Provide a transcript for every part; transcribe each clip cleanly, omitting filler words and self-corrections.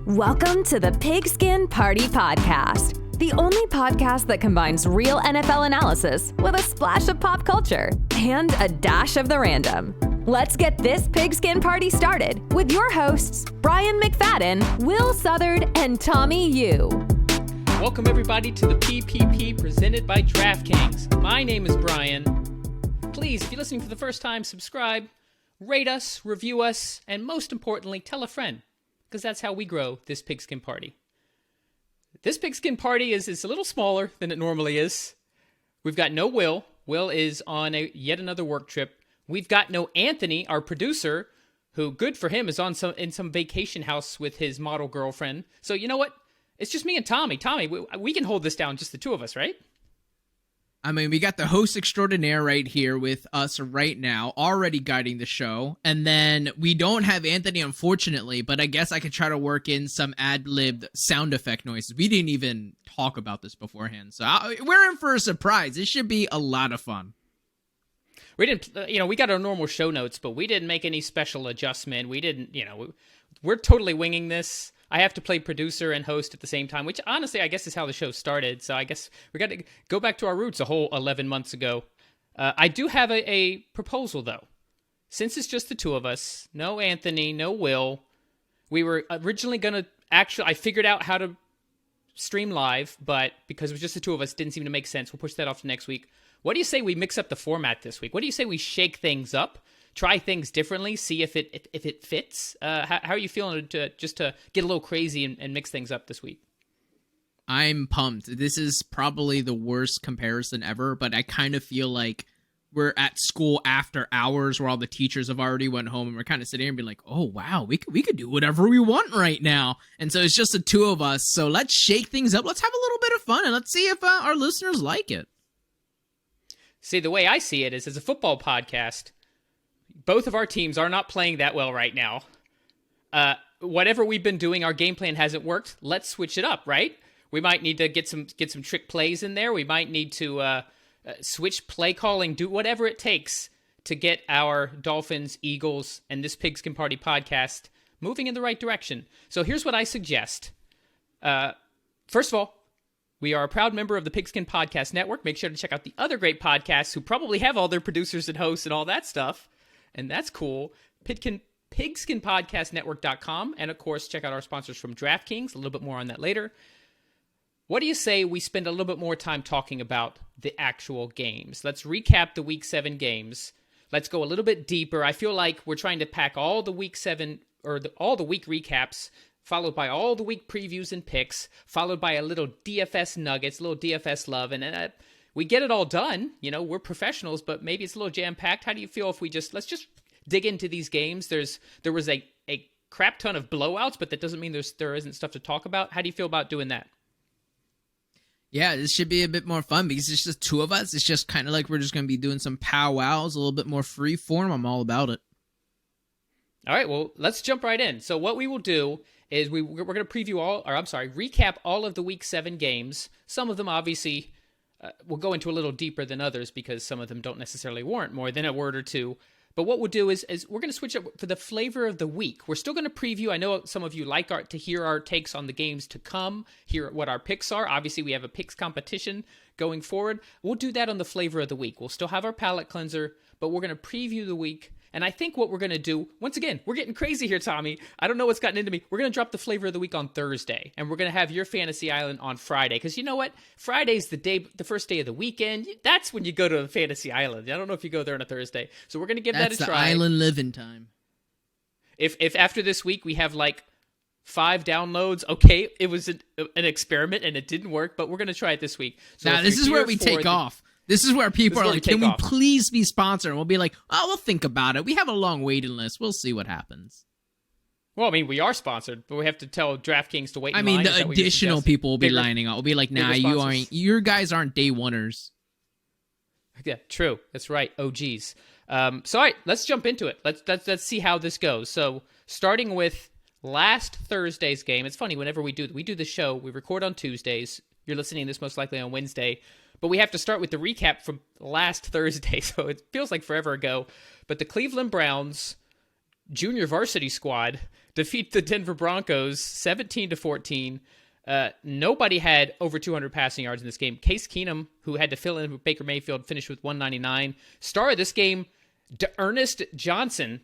Welcome to the Pigskin Party podcast, the only podcast that combines real NFL analysis with a splash of pop culture and a dash of the random. Let's get this Pigskin Party started with your hosts, Brian McFadden, Will Southard, and Tommy Yu. Welcome everybody to the PPP presented by Draftkings. My name is Brian. Please, if you're listening for the first time, subscribe, rate us, review us, and most importantly, tell a friend, because that's how we grow this Pigskin Party. This Pigskin Party is a little smaller than it normally is. We've got no Will. Will is on yet another work trip. We've got no Anthony, our producer, who, good for him, is in some vacation house with his model girlfriend. So you know what? It's just me and Tommy. Tommy, we can hold this down, just the two of us, right? I mean, we got the host extraordinaire right here with us right now, already guiding the show. And then we don't have Anthony, unfortunately, but I guess I could try to work in some ad-libbed sound effect noises. We didn't even talk about this beforehand, so we're in for a surprise. It should be a lot of fun. We didn't, we got our normal show notes, but we didn't make any special adjustment. We didn't, we're totally winging this. I have to play producer and host at the same time, which honestly, I guess is how the show started. So I guess we got to go back to our roots a whole 11 months ago. I do have a proposal, though. Since it's just the two of us, no Anthony, no Will, we were originally going to I figured out how to stream live, but because it was just the two of us, it didn't seem to make sense. We'll push that off to next week. What do you say we mix up the format this week? What do you say we shake things up? Try things differently, see if it fits. How are you feeling to get a little crazy and mix things up this week? I'm pumped. This is probably the worst comparison ever, but I kind of feel like we're at school after hours where all the teachers have already went home and we're kind of sitting here and be like, oh, wow, we could do whatever we want right now. And so it's just the two of us. So let's shake things up. Let's have a little bit of fun and let's see if our listeners like it. See, the way I see it is as a football podcast, both of our teams are not playing that well right now. Whatever we've been doing, our game plan hasn't worked. Let's switch it up, right? We might need to get some trick plays in there. We might need to switch play calling, do whatever it takes to get our Dolphins, Eagles, and this Pigskin Party podcast moving in the right direction. So here's what I suggest. First of all, we are a proud member of the Pigskin Podcast Network. Make sure to check out the other great podcasts who probably have all their producers and hosts and all that stuff. And that's cool. PigskinPodcastNetwork.com. And, of course, check out our sponsors from Draftkings. A little bit more on that later. What do you say we spend a little bit more time talking about the actual games? Let's recap the Week 7 games. Let's go a little bit deeper. I feel like we're trying to pack all the Week 7 or all the week recaps, followed by all the week previews and picks, followed by a little DFS nuggets, a little DFS love, and we get it all done. We're professionals, but maybe it's a little jam-packed. How do you feel if let's just dig into these games? There was a crap ton of blowouts, but that doesn't mean there isn't stuff to talk about. How do you feel about doing that? Yeah, this should be a bit more fun because it's just two of us. It's just kind of like we're just going to be doing some powwows, a little bit more free form. I'm all about it. All right, well, let's jump right in. So what we will do is we're going to recap all of the Week 7 games. Some of them, obviously, we'll go into a little deeper than others because some of them don't necessarily warrant more than a word or two. But what we'll do is we're going to switch up for the flavor of the week. We're still going to preview. I know some of you like to hear our takes on the games to come, hear what our picks are. Obviously, we have a picks competition going forward. We'll do that on the flavor of the week. We'll still have our palate cleanser, but we're going to preview the week. And I think what we're going to do, once again, we're getting crazy here, Tommy. I don't know what's gotten into me. We're going to drop the flavor of the week on Thursday, and we're going to have your Fantasy Island on Friday. Because you know what? Friday's the first day of the weekend. That's when you go to Fantasy Island. I don't know if you go there on a Thursday. So we're going to give that a try. That's the island living time. If after this week we have like 5 downloads, okay, it was an experiment and it didn't work, but we're going to try it this week. So now, this is where we take off. This is where people are like, can we please be sponsored? And we'll be like, oh, we'll think about it. We have a long waiting list. We'll see what happens. Well, I mean, we are sponsored, but we have to tell DraftKings to wait in line. I mean, the additional people will be lining up. We'll be like, nah, your guys aren't day oneers. Yeah, true. That's right. OGs. So, all right, let's jump into it. Let's see how this goes. So, starting with last Thursday's game. It's funny, whenever we do the show, we record on Tuesdays. You're listening to this most likely on Wednesday. But we have to start with the recap from last Thursday, so it feels like forever ago. But the Cleveland Browns junior varsity squad defeat the Denver Broncos 17-14. Nobody had over 200 passing yards in this game. Case Keenum, who had to fill in with Baker Mayfield, finished with 199. Star of this game, Ernest Johnson.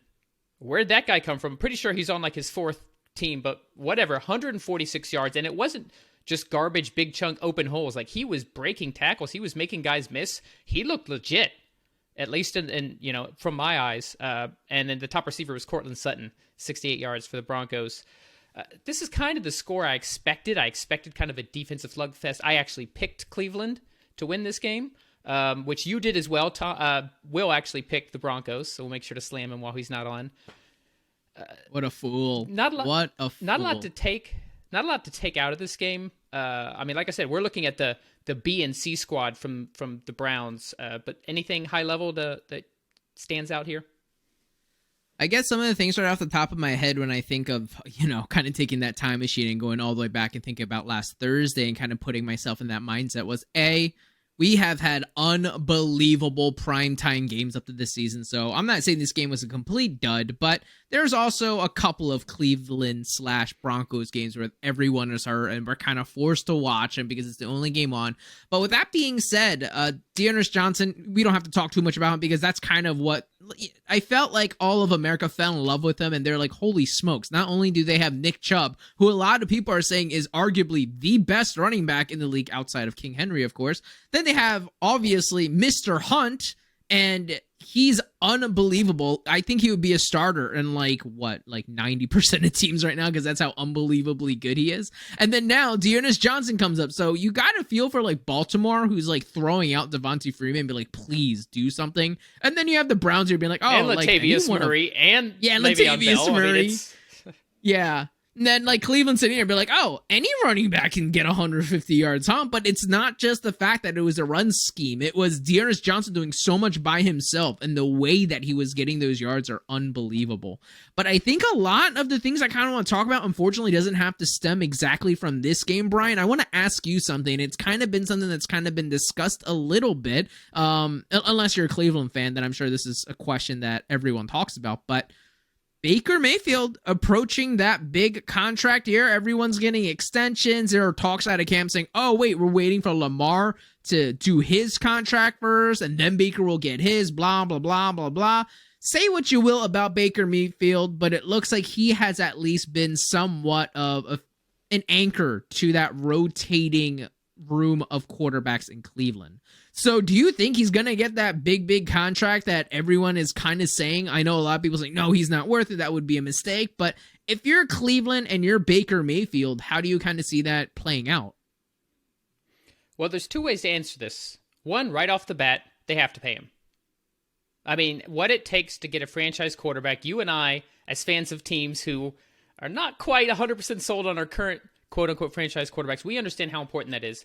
Where'd that guy come from? Pretty sure he's on like his fourth team, but whatever. 146 yards, and it wasn't just garbage, big chunk, open holes. Like, he was breaking tackles. He was making guys miss. He looked legit, at least in from my eyes. And then the top receiver was Cortland Sutton, 68 yards for the Broncos. This is kind of the score I expected. I expected kind of a defensive slugfest. I actually picked Cleveland to win this game, which you did as well. Will actually picked the Broncos, so we'll make sure to slam him while he's not on. What a fool! Not a lot to take out of this game. I mean, like I said, we're looking at the B and C squad from the Browns. But anything high level that stands out here? I guess some of the things right off the top of my head when I think of, kind of taking that time machine and going all the way back and thinking about last Thursday and kind of putting myself in that mindset was we have had unbelievable primetime games up to this season. So I'm not saying this game was a complete dud, but there's also a couple of Cleveland/Broncos games where everyone is hurt and we're kind of forced to watch them because it's the only game on. But with that being said, Ernest Johnson, we don't have to talk too much about him because that's kind of what I felt like all of America fell in love with him, and they're like, holy smokes, not only do they have Nick Chubb, who a lot of people are saying is arguably the best running back in the league outside of King Henry, of course, then they have, obviously, Mr. Hunt, and he's unbelievable. I think he would be a starter in like 90% of teams right now because that's how unbelievably good he is. And then now Ernest Johnson comes up. So you got to feel for like Baltimore, who's like throwing out Devontae Freeman and be like, please do something. And then you have the Browns who are being like, oh, and like Latavius Murray and Latavius Murray. Yeah. And then, Cleveland sitting here and be like, oh, any running back can get 150 yards, huh? But it's not just the fact that it was a run scheme. It was Ernest Johnson doing so much by himself, and the way that he was getting those yards are unbelievable. But I think a lot of the things I kind of want to talk about, unfortunately, doesn't have to stem exactly from this game, Brian. I want to ask you something. It's kind of been something that's kind of been discussed a little bit, unless you're a Cleveland fan, then I'm sure this is a question that everyone talks about, but Baker Mayfield approaching that big contract year. Everyone's getting extensions. There are talks out of camp saying, oh, wait, we're waiting for Lamar to do his contract first, and then Baker will get his, blah, blah, blah, blah, blah. Say what you will about Baker Mayfield, but it looks like he has at least been somewhat of an anchor to that rotating room of quarterbacks in Cleveland. So do you think he's going to get that big contract that everyone is kind of saying? I know a lot of people say, no, he's not worth it. That would be a mistake. But if you're Cleveland and you're Baker Mayfield, how do you kind of see that playing out? Well, there's two ways to answer this. One, right off the bat, they have to pay him. I mean, what it takes to get a franchise quarterback, you and I, as fans of teams who are not quite 100% sold on our current quote-unquote franchise quarterbacks, we understand how important that is.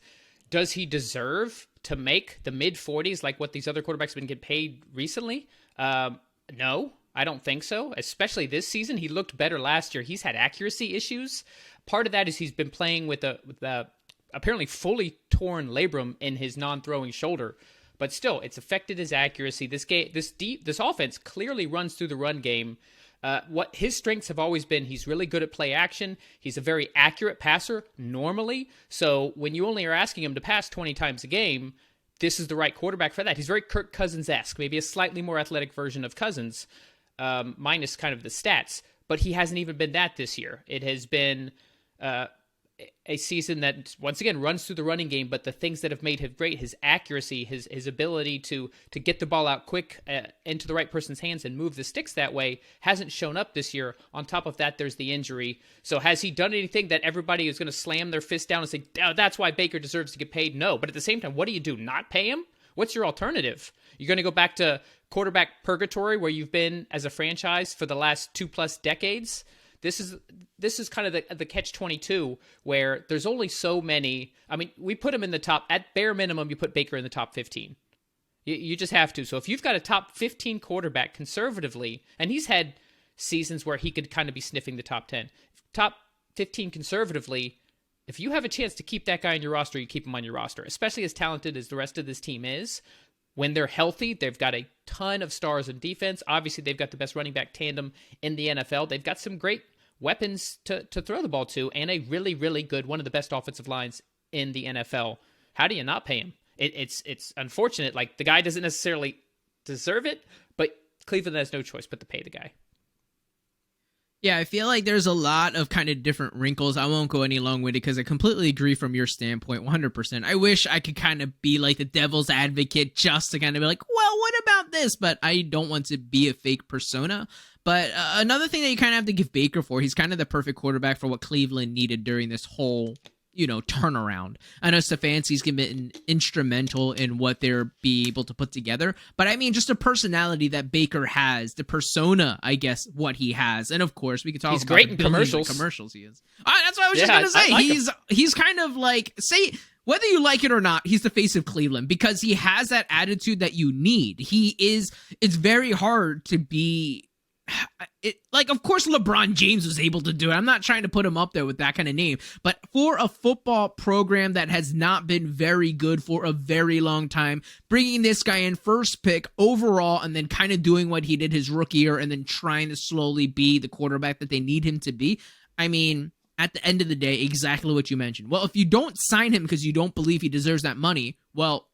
Does he deserve to make the mid-40s like what these other quarterbacks have been getting paid recently? No, I don't think so, especially this season. He looked better last year. He's had accuracy issues. Part of that is he's been playing with a apparently fully torn labrum in his non-throwing shoulder. But still, it's affected his accuracy. This offense clearly runs through the run game. What his strengths have always been, he's really good at play action. He's a very accurate passer normally. So when you only are asking him to pass 20 times a game, this is the right quarterback for that. He's very Kirk Cousins-esque, maybe a slightly more athletic version of Cousins, minus kind of the stats. But he hasn't even been that this year. It has been a season that, once again, runs through the running game, but the things that have made him great, his accuracy, his ability to get the ball out quick into the right person's hands and move the sticks that way, hasn't shown up this year. On top of that, there's the injury. So has he done anything that everybody is going to slam their fist down and say, oh, that's why Baker deserves to get paid? No. But at the same time, what do? Not pay him? What's your alternative? You're going to go back to quarterback purgatory where you've been as a franchise for the last 2+ decades? This is kind of the catch-22 where there's only so many. I mean, we put him in the top, at bare minimum, you put Baker in the top 15. You just have to. So if you've got a top 15 quarterback conservatively, and he's had seasons where he could kind of be sniffing the top 10, top 15 conservatively, if you have a chance to keep that guy on your roster, you keep him on your roster, especially as talented as the rest of this team is. When they're healthy, they've got a ton of stars in defense. Obviously, they've got the best running back tandem in the NFL. They've got some great weapons to throw the ball to and a really, really good, one of the best offensive lines in the NFL. How do you not pay him? It's unfortunate. Like, the guy doesn't necessarily deserve it, but Cleveland has no choice but to pay the guy. Yeah, I feel like there's a lot of kind of different wrinkles. I won't go any long-winded because I completely agree from your standpoint, 100%. I wish I could kind of be like the devil's advocate just to kind of be like, well, what about this? But I don't want to be a fake persona. But another thing that you kind of have to give Baker for, he's kind of the perfect quarterback for what Cleveland needed during this whole, turnaround. I know Stefanski's been instrumental in what they're be able to put together, but I mean, just the personality that Baker has, the persona, I guess, what he has, and of course, we could talk. He's about great in commercials. Commercials he is. That's what I was just gonna say. Like he's kind of like, say, whether you like it or not, he's the face of Cleveland because he has that attitude that you need. It's very hard to be. Of course, LeBron James was able to do it. I'm not trying to put him up there with that kind of name, but for a football program that has not been very good for a very long time, bringing this guy in first pick overall and then kind of doing what he did his rookie year and then trying to slowly be the quarterback that they need him to be. I mean, at the end of the day, exactly what you mentioned. Well, if you don't sign him because you don't believe he deserves that money, well,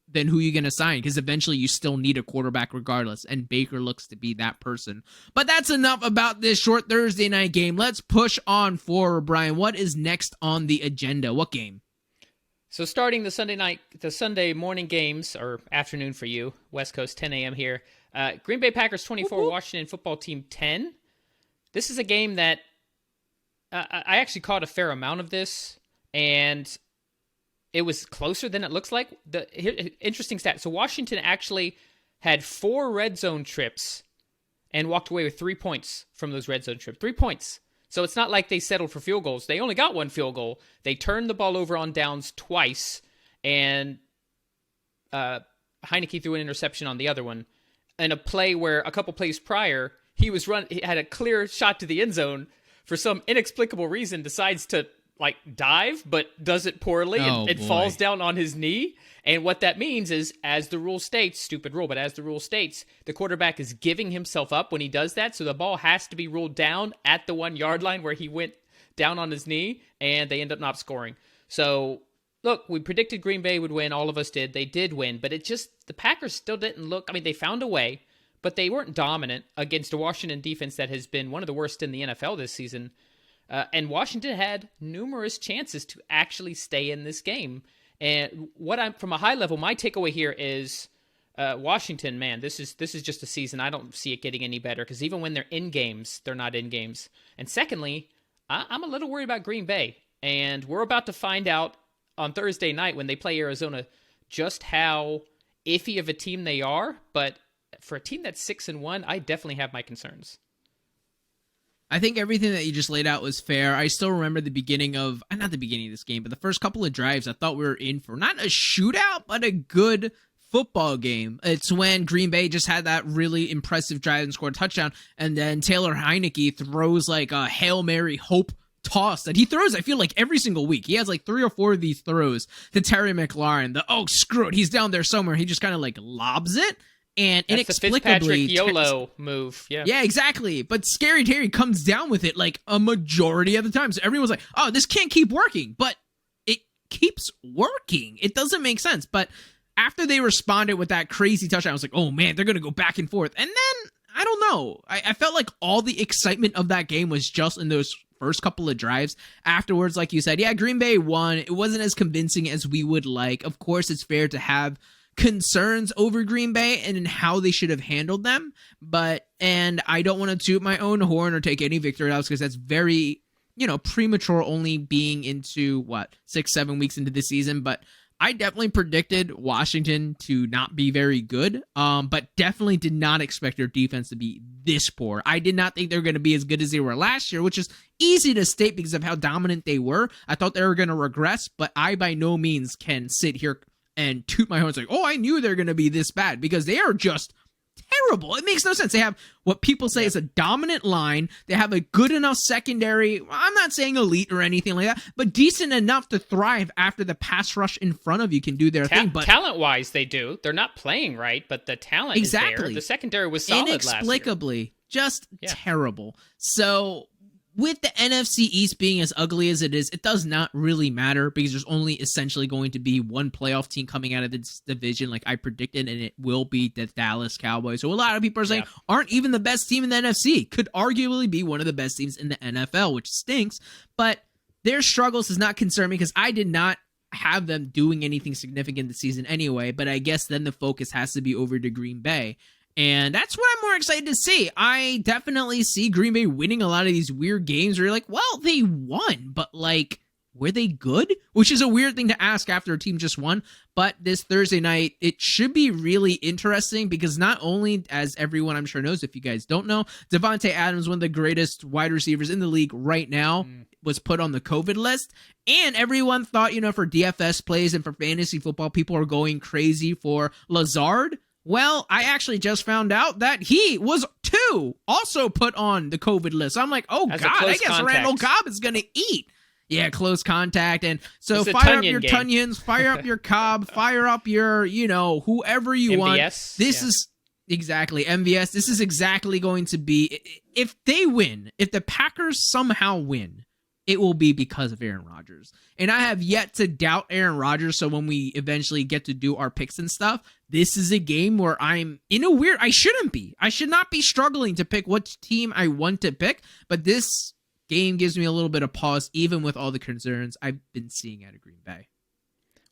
then who are you going to sign? Because eventually you still need a quarterback regardless, and Baker looks to be that person. But that's enough about this short Thursday night game. Let's push on forward, Brian. What is next on the agenda? What game? So starting the Sunday morning games, or afternoon for you, West Coast, 10 a.m. here. Green Bay Packers 24, Washington Football Team 10. This is a game that I actually caught a fair amount of this, and it was closer than it looks like. Interesting stat. So Washington actually had 4 red zone trips and walked away with 3 points from those red zone trips. 3 points. So it's not like they settled for field goals. They only got 1 field goal. They turned the ball over on downs twice, and Heineke threw an interception on the other one. In a play where a couple plays prior, he had a clear shot to the end zone. For some inexplicable reason, decides to dive, but does it poorly and falls down on his knee. And what that means is, as the rule states, stupid rule, but as the rule states, the quarterback is giving himself up when he does that. So the ball has to be ruled down at the 1 yard line where he went down on his knee, and they end up not scoring. So look, we predicted Green Bay would win. All of us did. They did win, but the Packers still didn't look, they found a way, but they weren't dominant against a Washington defense that has been one of the worst in the NFL this season. And Washington had numerous chances to actually stay in this game. And from a high level, my takeaway here is Washington, man, this is just a season. I don't see it getting any better because even when they're in games, they're not in games. And secondly, I'm a little worried about Green Bay. And we're about to find out on Thursday night when they play Arizona just how iffy of a team they are. But for a team that's 6-1, I definitely have my concerns. I think everything that you just laid out was fair. I still remember not the beginning of this game, but the first couple of drives, I thought we were in for not a shootout, but a good football game. It's when Green Bay just had that really impressive drive and scored a touchdown, and then Taylor Heineke throws like a Hail Mary hope toss that he throws, I feel like, every single week. He has like 3 or 4 of these throws to Terry McLaurin. Screw it, he's down there somewhere. He just kind of lobs it. And that's inexplicably, the Fitzpatrick YOLO move. Yeah, exactly. But Scary Terry comes down with it like a majority of the time. So everyone's like, "Oh, this can't keep working," but it keeps working. It doesn't make sense. But after they responded with that crazy touchdown, I was like, "Oh man, they're gonna go back and forth." And then I don't know. I felt like all the excitement of that game was just in those first couple of drives. Afterwards, like you said, yeah, Green Bay won. It wasn't as convincing as we would like. Of course, it's fair to have concerns over Green Bay and in how they should have handled them, and I don't want to toot my own horn or take any victory outs because that's very, premature, only being into 6-7 weeks into the season. But I definitely predicted Washington to not be very good, but definitely did not expect their defense to be this poor. I did not think they were going to be as good as they were last year, which is easy to state because of how dominant they were. I thought they were going to regress, but I by no means can sit here and toot my horn like, oh, I knew they're going to be this bad, because they are just terrible. It makes no sense. They have what people say is a dominant line. They have a good enough secondary. I'm not saying elite or anything like that, but decent enough to thrive after the pass rush in front of you can do their thing. But talent-wise, they do. They're not playing right, but the talent is there. The secondary was solid last year. Inexplicably, just terrible. So with the NFC East being as ugly as it is, it does not really matter because there's only essentially going to be one playoff team coming out of this division like I predicted, and it will be the Dallas Cowboys. So a lot of people are saying aren't even the best team in the NFC. Could arguably be one of the best teams in the NFL, which stinks. But their struggles does not concern me because I did not have them doing anything significant this season anyway. But I guess then the focus has to be over to Green Bay. And that's what I'm more excited to see. I definitely see Green Bay winning a lot of these weird games where you're like, well, they won, but like, were they good? Which is a weird thing to ask after a team just won. But this Thursday night, it should be really interesting because not only, as everyone I'm sure knows, if you guys don't know, Devontae Adams, one of the greatest wide receivers in the league right now, was put on the COVID list. And everyone thought, for DFS plays and for fantasy football, people are going crazy for Lazard. Well, I actually just found out that he was also put on the COVID list. I'm like, oh, God, I guess contact. Randall Cobb is going to eat. Yeah, close contact. And so fire up your Tunyons, fire up your Cobb, fire up your, whoever you MVS, want. This is exactly MVS. This is exactly going to be, if they win, if the Packers somehow win, it will be because of Aaron Rodgers. And I have yet to doubt Aaron Rodgers, so when we eventually get to do our picks and stuff, this is a game where I'm in a weird... I shouldn't be. I should not be struggling to pick which team I want to pick, but this game gives me a little bit of pause, even with all the concerns I've been seeing out of Green Bay.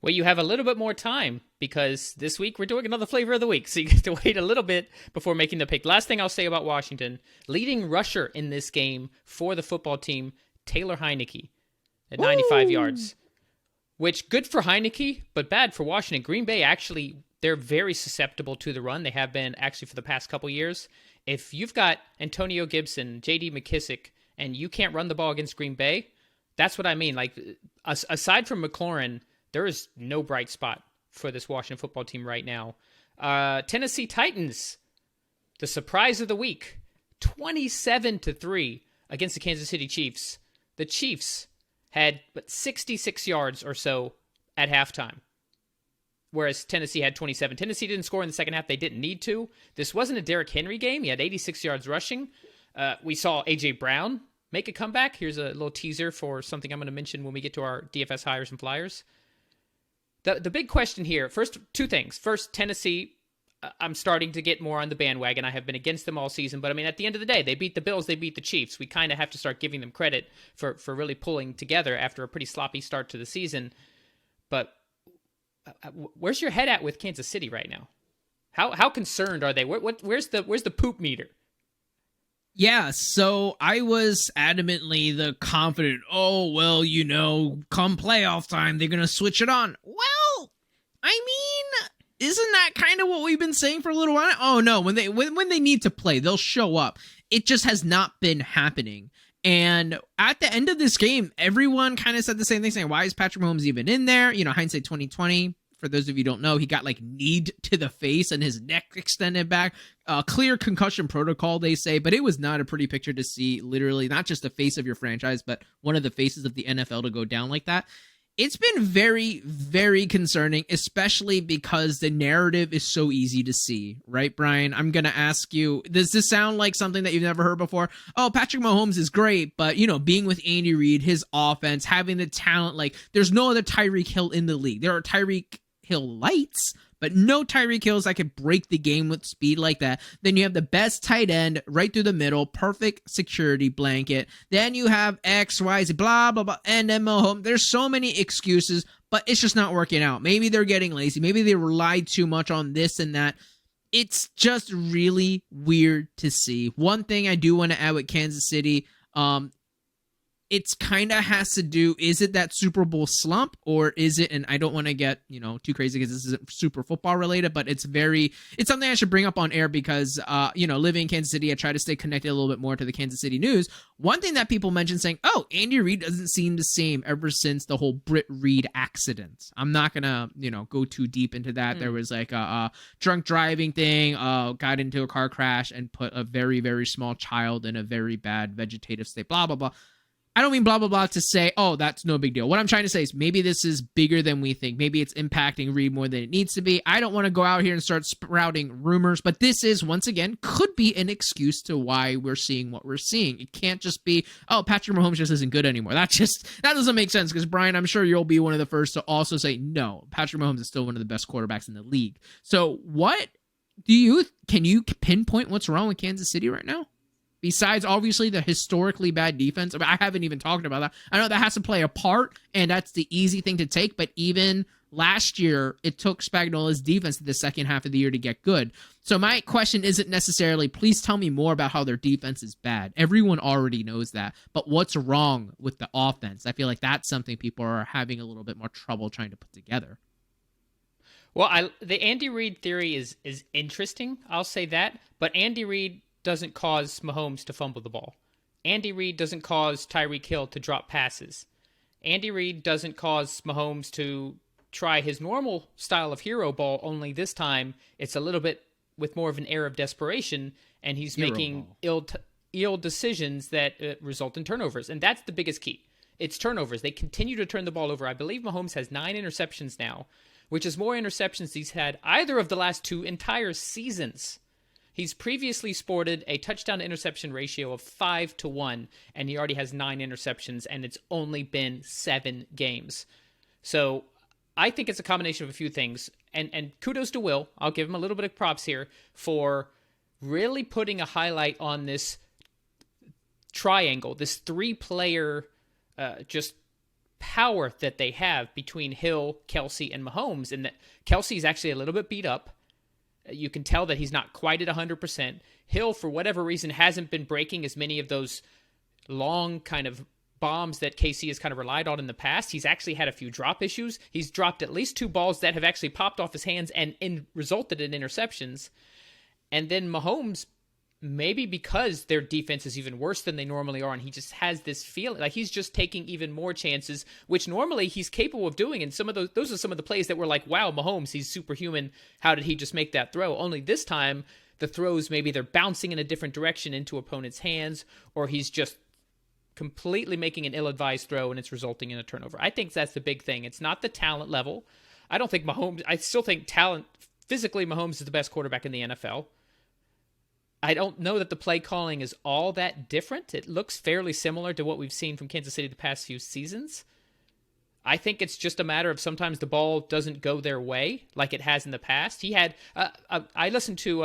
Well, you have a little bit more time because this week we're doing another flavor of the week, so you get to wait a little bit before making the pick. Last thing I'll say about Washington, leading rusher in this game for the football team, Taylor Heineke at 95 yards, which good for Heineke, but bad for Washington. Green Bay, actually, they're very susceptible to the run. They have been actually for the past couple years. If you've got Antonio Gibson, J.D. McKissick, and you can't run the ball against Green Bay, that's what I mean. Like, aside from McLaurin, there is no bright spot for this Washington football team right now. Tennessee Titans, the surprise of the week, 27-3 against the Kansas City Chiefs. The Chiefs had 66 yards or so at halftime, whereas Tennessee had 27. Tennessee didn't score in the second half. They didn't need to. This wasn't a Derrick Henry game. He had 86 yards rushing. We saw A.J. Brown make a comeback. Here's a little teaser for something I'm going to mention when we get to our DFS Highers and Flyers. The big question here, first, two things. First, Tennessee, I'm starting to get more on the bandwagon. I have been against them all season, but I mean, at the end of the day, they beat the Bills, they beat the Chiefs. We kind of have to start giving them credit for really pulling together after a pretty sloppy start to the season. But where's your head at with Kansas City right now? How concerned are they? Where's the poop meter? Yeah, so I was adamantly the confident, come playoff time, they're going to switch it on. Well, I mean, isn't that kind of what we've been saying for a little while? Oh no, when they need to play, they'll show up. It just has not been happening. And at the end of this game, everyone kind of said the same thing, saying, why is Patrick Mahomes even in there? Hindsight 2020. For those of you who don't know, he got kneed to the face and his neck extended back. Clear concussion protocol, they say, but it was not a pretty picture to see, literally, not just the face of your franchise, but one of the faces of the NFL to go down like that. It's been very, very concerning, especially because the narrative is so easy to see, right, Brian? I'm going to ask you, does this sound like something that you've never heard before? Oh, Patrick Mahomes is great, but, being with Andy Reid, his offense, having the talent, there's no other Tyreek Hill in the league. There are Tyreek Hill lights, but no Tyreek Hills that could break the game with speed like that. Then you have the best tight end right through the middle, perfect security blanket. Then you have X, Y, Z, blah, blah, blah, and then Mahomes. There's so many excuses, but it's just not working out. Maybe they're getting lazy. Maybe they relied too much on this and that. It's just really weird to see. One thing I do want to add with Kansas City, it's kind of has to do, is it that Super Bowl slump, or is it, and I don't want to get, too crazy because this isn't super football related, but it's something I should bring up on air because, living in Kansas City, I try to stay connected a little bit more to the Kansas City news. One thing that people mention saying, oh, Andy Reid doesn't seem the same ever since the whole Britt Reid accident. I'm not going to, go too deep into that. There was a drunk driving thing, got into a car crash and put a very, very small child in a very bad vegetative state, blah, blah, blah. I don't mean blah, blah, blah to say, oh, that's no big deal. What I'm trying to say is maybe this is bigger than we think. Maybe it's impacting Reed more than it needs to be. I don't want to go out here and start sprouting rumors, but this is, once again, could be an excuse to why we're seeing what we're seeing. It can't just be, oh, Patrick Mahomes just isn't good anymore. That doesn't make sense, because Brian, I'm sure you'll be one of the first to also say, no, Patrick Mahomes is still one of the best quarterbacks in the league. So can you pinpoint what's wrong with Kansas City right now? Besides, obviously, the historically bad defense. I mean, I haven't even talked about that. I know that has to play a part, and that's the easy thing to take, but even last year, it took Spagnuolo's defense to the second half of the year to get good. So my question isn't necessarily, please tell me more about how their defense is bad. Everyone already knows that. But what's wrong with the offense? I feel like that's something people are having a little bit more trouble trying to put together. Well, the Andy Reid theory is interesting. I'll say that. But Andy Reid doesn't cause Mahomes to fumble the ball. Andy Reid doesn't cause Tyreek Hill to drop passes. Andy Reid doesn't cause Mahomes to try his normal style of hero ball, only this time it's a little bit with more of an air of desperation, and he's making ill decisions that result in turnovers. And that's the biggest key. It's turnovers. They continue to turn the ball over. I believe Mahomes has 9 interceptions now, which is more interceptions he's had either of the last 2 entire seasons. He's previously sported a touchdown-to-interception ratio of 5-1, and he already has 9 interceptions, and it's only been 7 games. So I think it's a combination of a few things, and kudos to Will. I'll give him a little bit of props here for really putting a highlight on this triangle, this 3-player just power that they have between Hill, Kelsey, and Mahomes, and that Kelsey's actually a little bit beat up. You can tell that he's not quite at 100%. Hill, for whatever reason, hasn't been breaking as many of those long kind of bombs that KC has kind of relied on in the past. He's actually had a few drop issues. He's dropped at least 2 balls that have actually popped off his hands and resulted in interceptions. And then Mahomes, maybe because their defense is even worse than they normally are, and he just has this feeling like he's just taking even more chances, which normally he's capable of doing. And some of those are some of the plays that were like, wow, Mahomes, he's superhuman. How did he just make that throw? Only this time, the throws, maybe they're bouncing in a different direction into opponent's hands, or he's just completely making an ill-advised throw and it's resulting in a turnover. I think that's the big thing. It's not the talent level. I still think physically Mahomes is the best quarterback in the NFL. I don't know that the play calling is all that different. It looks fairly similar to what we've seen from Kansas City the past few seasons. I think it's just a matter of sometimes the ball doesn't go their way like it has in the past. He had, I listened to,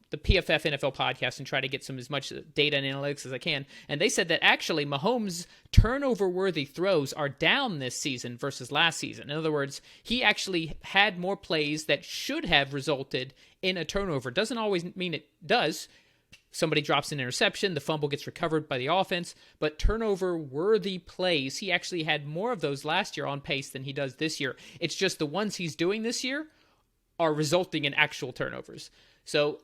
the PFF NFL podcast and try to get as much data and analytics as I can. And they said that actually Mahomes' turnover-worthy throws are down this season versus last season. In other words, he actually had more plays that should have resulted in a turnover. Doesn't always mean it does. Somebody drops an interception, the fumble gets recovered by the offense, but turnover-worthy plays, he actually had more of those last year on pace than he does this year. It's just the ones he's doing this year are resulting in actual turnovers. So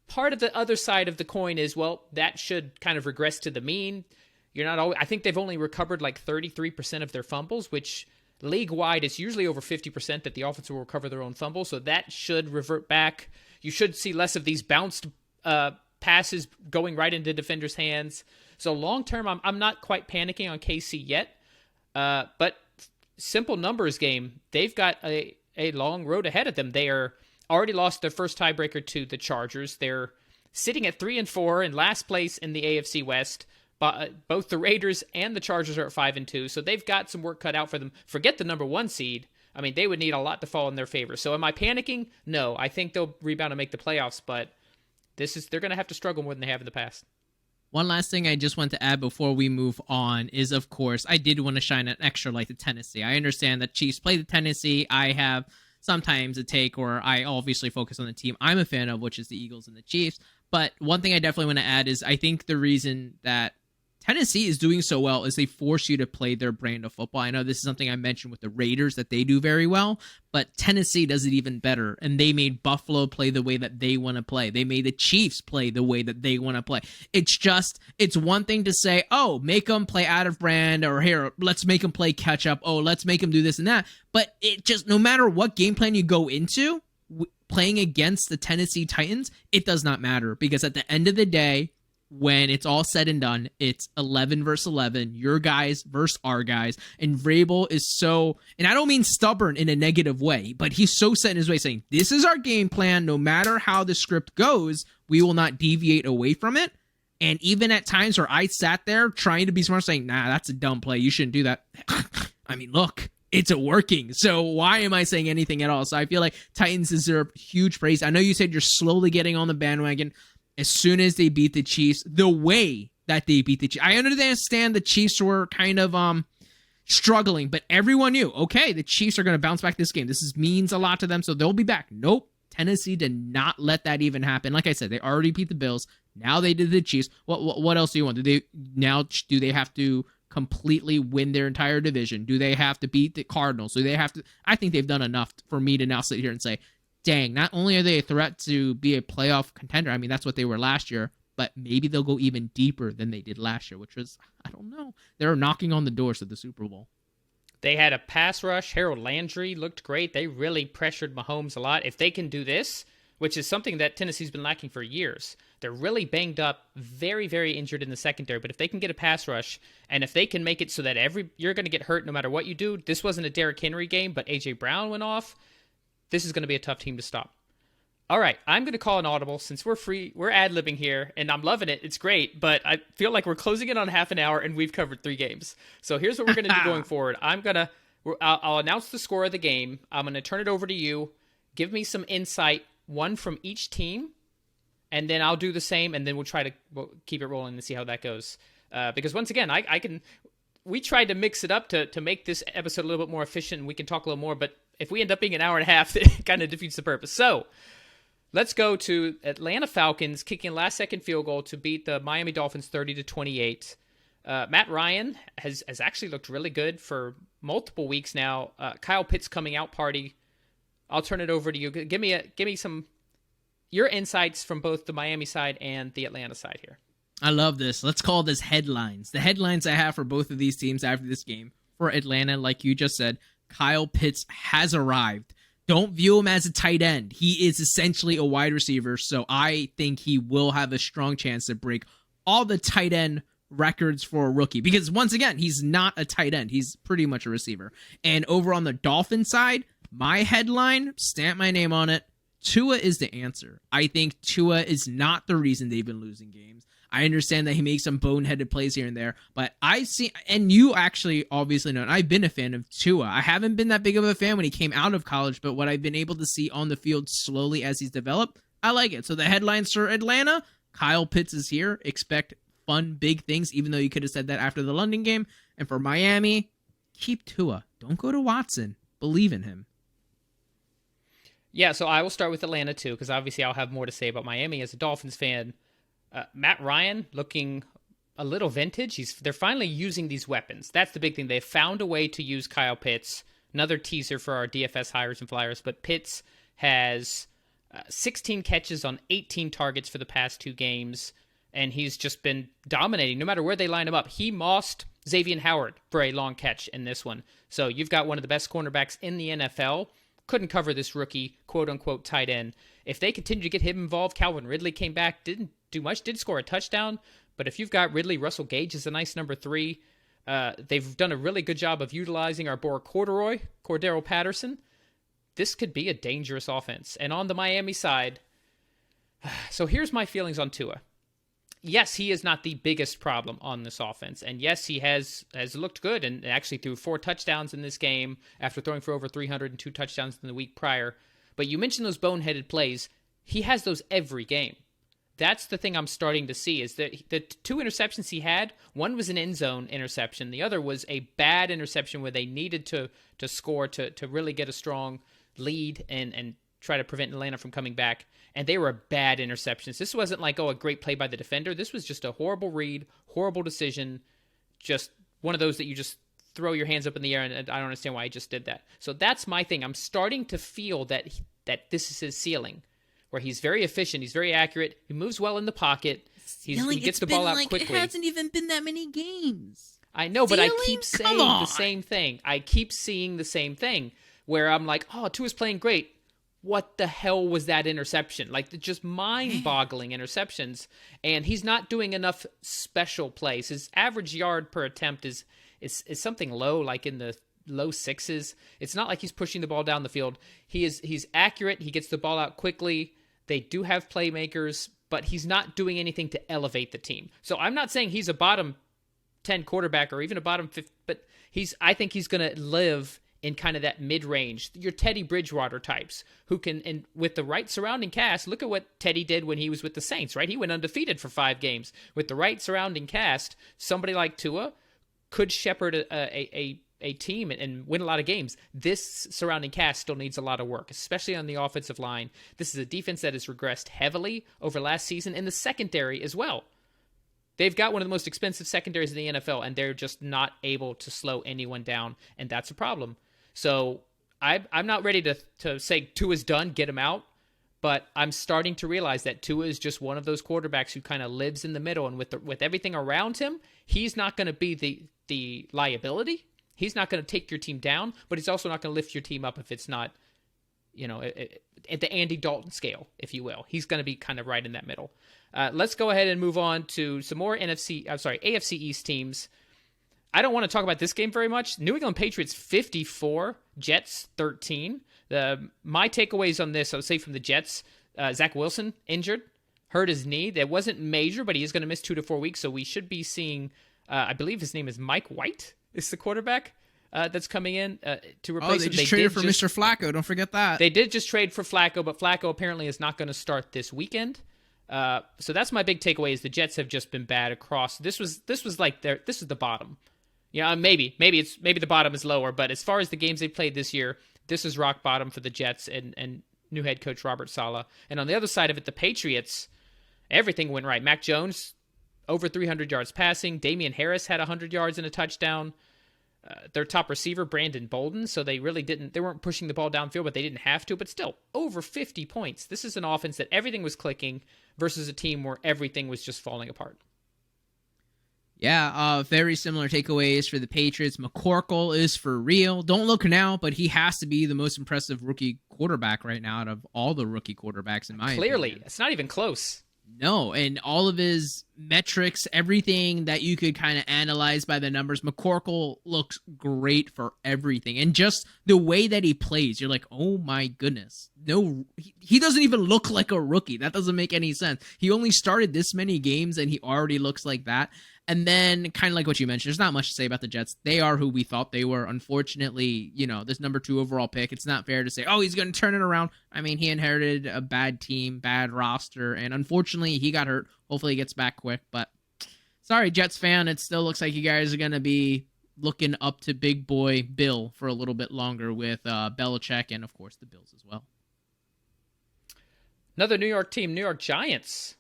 part of the other side of the coin is, well, that should kind of regress to the mean. I think they've only recovered like 33% of their fumbles, which league-wide is usually over 50% that the offense will recover their own fumbles, so that should revert back. You should see less of these bounced passes going right into defenders' hands. So long-term, I'm not quite panicking on KC yet, but simple numbers game, they've got a long road ahead of them. They are already lost their first tiebreaker to the Chargers. They're sitting at 3-4 in last place in the AFC West. But both the Raiders and the Chargers are at 5-2, so they've got some work cut out for them. Forget the number 1 seed. I mean, they would need a lot to fall in their favor. So am I panicking? No. I think they'll rebound and make the playoffs, but they're going to have to struggle more than they have in the past. One last thing I just want to add before we move on is, of course, I did want to shine an extra light to Tennessee. I understand that Chiefs play the Tennessee. I have sometimes a take, or I obviously focus on the team I'm a fan of, which is the Eagles and the Chiefs. But one thing I definitely want to add is I think the reason that Tennessee is doing so well is they force you to play their brand of football. I know this is something I mentioned with the Raiders that they do very well, but Tennessee does it even better. And they made Buffalo play the way that they want to play. They made the Chiefs play the way that they want to play. It's one thing to say, oh, make them play out of brand, or here, let's make them play catch up. Oh, let's make them do this and that. But it just, no matter what game plan you go into, playing against the Tennessee Titans, it does not matter, because at the end of the day, when it's all said and done, it's 11 versus 11, your guys versus our guys. And Vrabel is so, and I don't mean stubborn in a negative way, but he's so set in his way saying, this is our game plan. No matter how the script goes, we will not deviate away from it. And even at times where I sat there trying to be smart, saying, nah, that's a dumb play. You shouldn't do that. I mean, look, it's working. So why am I saying anything at all? So I feel like Titans deserve huge praise. I know you said you're slowly getting on the bandwagon. As soon as they beat the Chiefs, the way that they beat the Chiefs, I understand the Chiefs were kind of struggling, but everyone knew, okay, the Chiefs are going to bounce back this game. Means a lot to them, so they'll be back. Nope. Tennessee did not let that even happen. Like I said, they already beat the Bills. Now they did the Chiefs. What else do you want? Do they have to completely win their entire division? Do they have to beat the Cardinals? Do they have to? I think they've done enough for me to now sit here and say, dang, not only are they a threat to be a playoff contender, I mean, that's what they were last year, but maybe they'll go even deeper than they did last year, which was, I don't know. They're knocking on the doors of the Super Bowl. They had a pass rush. Harold Landry looked great. They really pressured Mahomes a lot. If they can do this, which is something that Tennessee's been lacking for years, they're really banged up, very, very injured in the secondary. But if they can get a pass rush, and if they can make it so that you're going to get hurt no matter what you do, this wasn't a Derrick Henry game, but A.J. Brown went off, this is going to be a tough team to stop. All right, I'm going to call an audible since we're free. We're ad-libbing here, and I'm loving it. It's great, but I feel like we're closing in on half an hour, and we've covered 3 games. So here's what we're going to do going forward. I'll announce the score of the game. I'm going to turn it over to you. Give me some insight, one from each team, and then I'll do the same, and then we'll keep it rolling and see how that goes. Because once again, we tried to mix it up to make this episode a little bit more efficient, and we can talk a little more, but if we end up being an hour and a half, it kind of defeats the purpose. So let's go to Atlanta Falcons kicking a last-second field goal to beat the Miami Dolphins 30-28. Matt Ryan has actually looked really good for multiple weeks now. Kyle Pitts coming out party. I'll turn it over to you. Give me some your insights from both the Miami side and the Atlanta side here. I love this. Let's call this headlines. The headlines I have for both of these teams after this game. For Atlanta, like you just said, Kyle Pitts has arrived. Don't view him as a tight end. He is essentially a wide receiver, so I think he will have a strong chance to break all the tight end records for a rookie. Because once again, he's not a tight end. He's pretty much a receiver. And over on the Dolphin side, my headline, stamp my name on it, Tua is the answer. I think Tua is not the reason they've been losing games. I understand that he makes some boneheaded plays here and there, but I see, and you actually obviously know, I've been a fan of Tua. I haven't been that big of a fan when he came out of college, but what I've been able to see on the field slowly as he's developed, I like it. So the headlines for Atlanta, Kyle Pitts is here. Expect fun, big things, even though you could have said that after the London game. And for Miami, keep Tua. Don't go to Watson. Believe in him. Yeah, so I will start with Atlanta too, because obviously I'll have more to say about Miami as a Dolphins fan. Matt Ryan looking a little vintage. They're finally using these weapons. That's the big thing. They've found a way to use Kyle Pitts. Another teaser for our DFS Highers and Flyers. But Pitts has 16 catches on 18 targets for the past 2 games, and he's just been dominating no matter where they line him up. He mossed Xavier Howard for a long catch in this one. So you've got one of the best cornerbacks in the NFL. Couldn't cover this rookie, quote-unquote, tight end. If they continue to get him involved, Calvin Ridley came back, didn't do much, did score a touchdown. But if you've got Ridley, Russell Gage is a nice number 3. They've done a really good job of utilizing our boy Cordero Patterson. This could be a dangerous offense. And on the Miami side, so here's my feelings on Tua. Yes, he is not the biggest problem on this offense. And yes, he has looked good and actually threw 4 touchdowns in this game after throwing for over 302 touchdowns in the week prior. But you mentioned those boneheaded plays. He has those every game. That's the thing I'm starting to see is that the 2 interceptions he had, one was an end zone interception. The other was a bad interception where they needed to score to really get a strong lead and try to prevent Atlanta from coming back. And they were bad interceptions. This wasn't like, a great play by the defender. This was just a horrible read, horrible decision, just one of those that you just throw your hands up in the air, and I don't understand why he just did that. So that's my thing. I'm starting to feel that this is his ceiling, where he's very efficient, he's very accurate, he moves well in the pocket, he gets the ball out quickly. It hasn't even been that many games. I know, but I keep saying the same thing. I keep seeing the same thing, where I'm like, Tua's playing great. what the hell was that interception? Like, just mind-boggling interceptions. And he's not doing enough special plays. His average yard per attempt is something low, like in the low sixes. It's not like he's pushing the ball down the field. He's accurate. He gets the ball out quickly. They do have playmakers, but he's not doing anything to elevate the team. So I'm not saying he's a bottom 10 quarterback or even a bottom 5, but I think he's going to live in kind of that mid-range, your Teddy Bridgewater types, who can, and with the right surrounding cast, look at what Teddy did when he was with the Saints, right? He went undefeated for 5 games. With the right surrounding cast, somebody like Tua could shepherd a team and win a lot of games. This surrounding cast still needs a lot of work, especially on the offensive line. This is a defense that has regressed heavily over last season, and the secondary as well. They've got one of the most expensive secondaries in the NFL, and they're just not able to slow anyone down, and that's a problem. So I'm not ready to say Tua's done, get him out, but I'm starting to realize that Tua is just one of those quarterbacks who kind of lives in the middle, and with everything around him, he's not going to be the liability. He's not going to take your team down, but he's also not going to lift your team up if it's not, at the Andy Dalton scale, if you will. He's going to be kind of right in that middle. Let's go ahead and move on to some more AFC East teams. I don't want to talk about this game very much. New England Patriots 54, Jets 13. My takeaways on this, I would say from the Jets, Zach Wilson injured, hurt his knee. That wasn't major, but he is going to miss 2 to 4 weeks, so we should be seeing, I believe his name is Mike White, is the quarterback that's coming in to replace him. They just traded for Mr. Flacco. Don't forget that. They did just trade for Flacco, but Flacco apparently is not going to start this weekend. So that's my big takeaway is the Jets have just been bad across. This was like this is the bottom. Yeah, maybe the bottom is lower, but as far as the games they played this year, this is rock bottom for the Jets and new head coach Robert Saleh. And on the other side of it, the Patriots, everything went right. Mac Jones, over 300 yards passing. Damian Harris had 100 yards and a touchdown. Their top receiver, Brandon Bolden, so they weren't pushing the ball downfield, but they didn't have to, but still, over 50 points. This is an offense that everything was clicking versus a team where everything was just falling apart. Yeah, very similar takeaways for the Patriots. McCorkle is for real. Don't look now, but he has to be the most impressive rookie quarterback right now out of all the rookie quarterbacks in my opinion. Clearly, it's not even close. No, and all of his metrics, everything that you could kind of analyze by the numbers, McCorkle looks great for everything. And just the way that he plays, you're like, oh my goodness. No, he doesn't even look like a rookie. That doesn't make any sense. He only started this many games and he already looks like that. And then, kind of like what you mentioned, there's not much to say about the Jets. They are who we thought they were. Unfortunately, this number 2 overall pick, it's not fair to say, oh, he's going to turn it around. I mean, he inherited a bad team, bad roster, and unfortunately, he got hurt. Hopefully, he gets back quick. But sorry, Jets fan, it still looks like you guys are going to be looking up to big boy Bill for a little bit longer with Belichick and, of course, the Bills as well. Another New York team, New York Giants,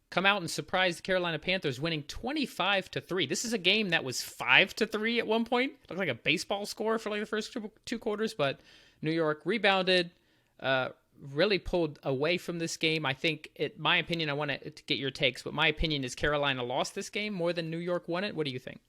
come out and surprise the Carolina Panthers, winning 25-3. This is a game that was 5-3 at one point. Looked like a baseball score for like the first 2 quarters, but New York rebounded, really pulled away from this game. I think, my opinion, I want to get your takes, but my opinion is Carolina lost this game more than New York won it. What do you think?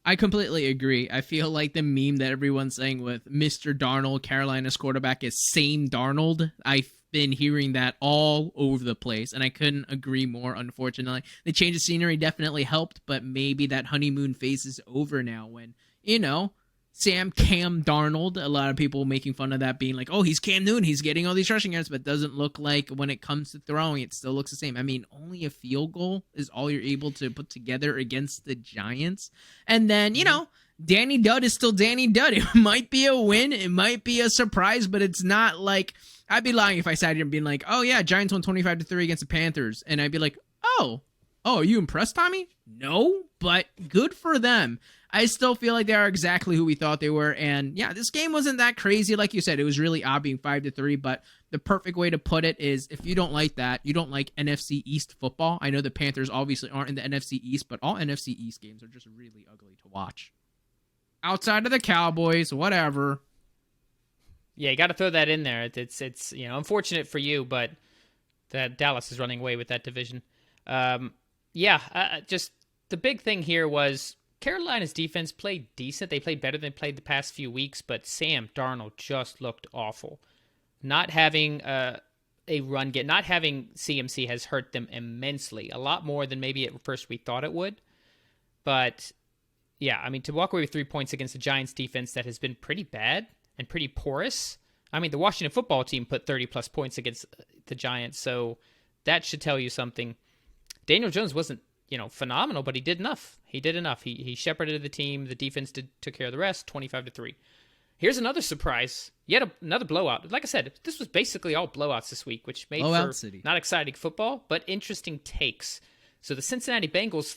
I completely agree. I feel like the meme that everyone's saying with Mr. Darnold, Carolina's quarterback, is Same Darnold. I've been hearing that all over the place, and I couldn't agree more, unfortunately. The change of scenery definitely helped, but maybe that honeymoon phase is over now when, Cam Darnold, a lot of people making fun of that, being like, oh, he's Cam Newton, he's getting all these rushing yards, but doesn't look like when it comes to throwing, it still looks the same. I mean, only a field goal is all you're able to put together against the Giants. And then, Danny Dudd is still Danny Dudd. It might be a win, it might be a surprise, but it's not like, I'd be lying if I sat here and being like, oh yeah, Giants won 25-3 against the Panthers. And I'd be like, oh, are you impressed, Tommy? No, but good for them. I still feel like they are exactly who we thought they were. And yeah, this game wasn't that crazy. Like you said, it was really odd being 5-3, but the perfect way to put it is if you don't like that, you don't like NFC East football. I know the Panthers obviously aren't in the NFC East, but all NFC East games are just really ugly to watch. Outside of the Cowboys, whatever. Yeah, you got to throw that in there. It's unfortunate for you, but that Dallas is running away with that division. Just the big thing here was Carolina's defense played decent. They played better than they played the past few weeks, but Sam Darnold just looked awful. not having a run get, not having CMC has hurt them immensely, a lot more than maybe at first we thought it would. But yeah, I mean, to walk away with 3 points against the Giants defense that has been pretty bad and pretty porous. I mean, the Washington football team put 30-plus points against the Giants, so that should tell you something. Daniel Jones wasn't, phenomenal, but he did enough. He did enough. He shepherded the team. The defense took care of the rest, 25-3. Here's another surprise. Yet another blowout. Like I said, this was basically all blowouts this week, which made for City. Not exciting football, but interesting takes. So the Cincinnati Bengals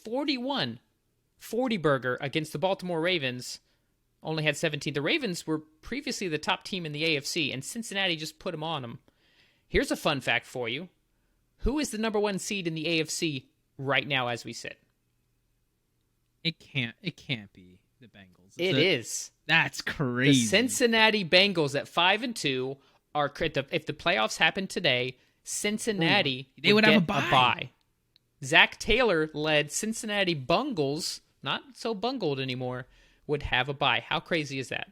41-40 burger against the Baltimore Ravens only had 17. The Ravens were previously the top team in the AFC, and Cincinnati just put them on them. Here's a fun fact for you. Who is the number 1 seed in the AFC right now as we sit? It can't be the Bengals. It is. That's crazy. The Cincinnati Bengals at 5-2 are, if the playoffs happen today, Cincinnati they would have get a bye. Zach Taylor led Cincinnati Bungles, not so bungled anymore, would have a bye. How crazy is that?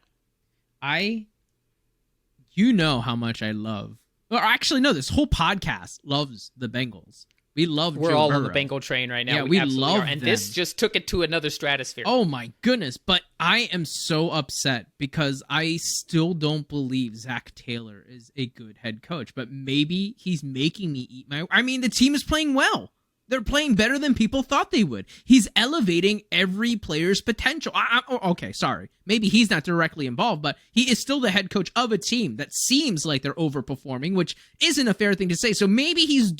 You know how much I love, or actually no, this whole podcast loves the Bengals. We're all Burrow. on the Bengal train right now. Yeah, we absolutely love are. And them. this just took it to another stratosphere. Oh my goodness, but I am so upset because I still don't believe Zach Taylor is a good head coach, but maybe he's making me eat the team is playing well. They're playing better than people thought they would. He's elevating every player's potential. Okay, sorry. Maybe he's not directly involved, but he is still the head coach of a team that seems like they're overperforming, which isn't a fair thing to say. So maybe he's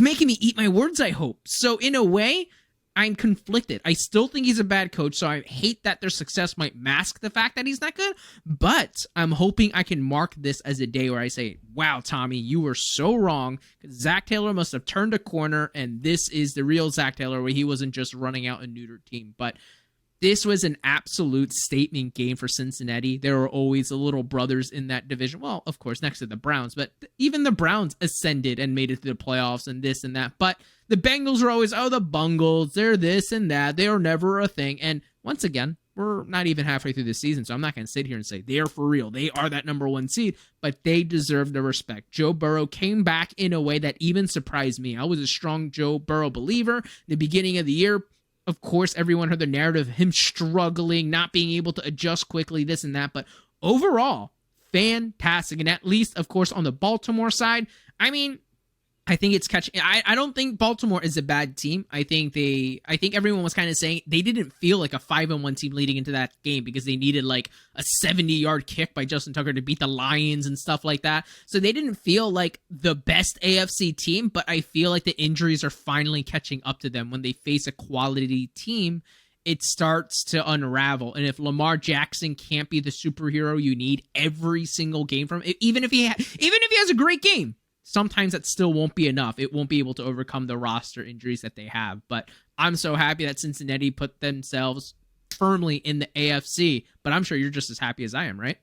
making me eat my words, I hope. So in a way, I'm conflicted. I still think he's a bad coach, so I hate that their success might mask the fact that he's not good, but I'm hoping I can mark this as a day where I say, wow, Tommy, you were so wrong. Zach Taylor must have turned a corner, and this is the real Zach Taylor where he wasn't just running out a neutered team. But this was an absolute statement game for Cincinnati. There were always the little brothers in that division. Well, of course, next to the Browns, but even the Browns ascended and made it to the playoffs and this and that. But the Bengals are always, the Bungles, they're this and that. They are never a thing. And once again, we're not even halfway through the season, so I'm not going to sit here and say they're for real. They are that number 1 seed, but they deserve the respect. Joe Burrow came back in a way that even surprised me. I was a strong Joe Burrow believer. In the beginning of the year, of course, everyone heard the narrative of him struggling, not being able to adjust quickly, this and that. But overall, fantastic. And at least, of course, on the Baltimore side, I think it's catching. I don't think Baltimore is a bad team. I think everyone was kind of saying they didn't feel like a 5-1 team leading into that game because they needed like a 70-yard kick by Justin Tucker to beat the Lions and stuff like that. So they didn't feel like the best AFC team, but I feel like the injuries are finally catching up to them. When they face a quality team, it starts to unravel. And if Lamar Jackson can't be the superhero you need every single game from, even if he has a great game, sometimes that still won't be enough. It won't be able to overcome the roster injuries that they have. But I'm so happy that Cincinnati put themselves firmly in the AFC. But I'm sure you're just as happy as I am, right?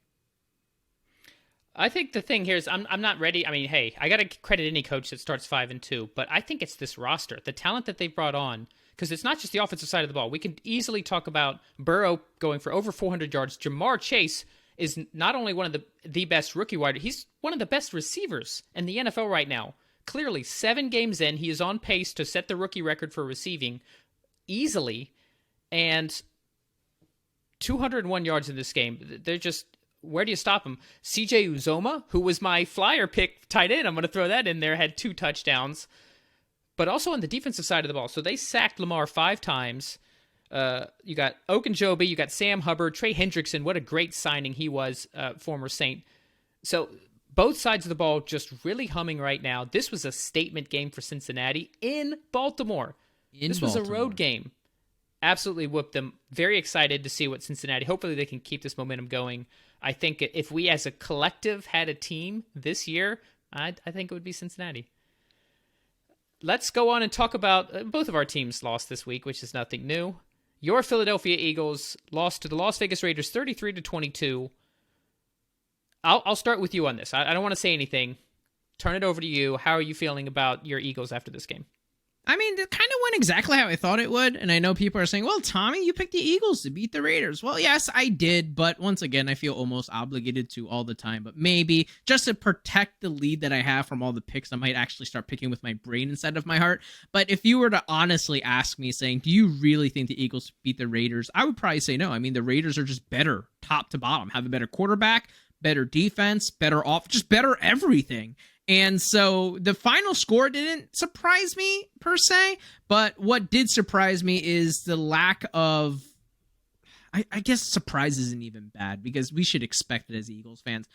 I think the thing here is I'm not ready. I mean, hey, I got to credit any coach that starts 5-2, but I think it's this roster, the talent that they've brought on, because it's not just the offensive side of the ball. We can easily talk about Burrow going for over 400 yards. Jamar Chase is not only one of the best rookie wide, he's one of the best receivers in the NFL right now. Clearly, 7 games in, he is on pace to set the rookie record for receiving easily, and 201 yards in this game. They're just, where do you stop him? CJ Uzoma, who was my flyer pick tight end, I'm going to throw that in there, had 2 touchdowns, but also on the defensive side of the ball. So they sacked Lamar 5 times. You got Ogunjobi, you got Sam Hubbard, Trey Hendrickson. What a great signing he was, former Saint. So both sides of the ball just really humming right now. This was a statement game for Cincinnati in Baltimore. This was a road game. Absolutely whooped them. Very excited to see what Cincinnati, hopefully they can keep this momentum going. I think if we as a collective had a team this year, I think it would be Cincinnati. Let's go on and talk about both of our teams lost this week, which is nothing new. Your Philadelphia Eagles lost to the Las Vegas Raiders 33-22. I'll start with you on this. I don't want to say anything. Turn it over to you. How are you feeling about your Eagles after this game? I mean, it kind of went exactly how I thought it would. And I know people are saying, well, Tommy, you picked the Eagles to beat the Raiders. Well, yes, I did. But once again, I feel almost obligated to all the time. But maybe just to protect the lead that I have from all the picks, I might actually start picking with my brain instead of my heart. But if you were to honestly ask me saying, do you really think the Eagles beat the Raiders? I would probably say no. I mean, the Raiders are just better top to bottom, have a better quarterback, better defense, better off, just better everything. And so the final score didn't surprise me per se, but what did surprise me is the lack of, I guess surprise isn't even bad because we should expect it as Eagles fans.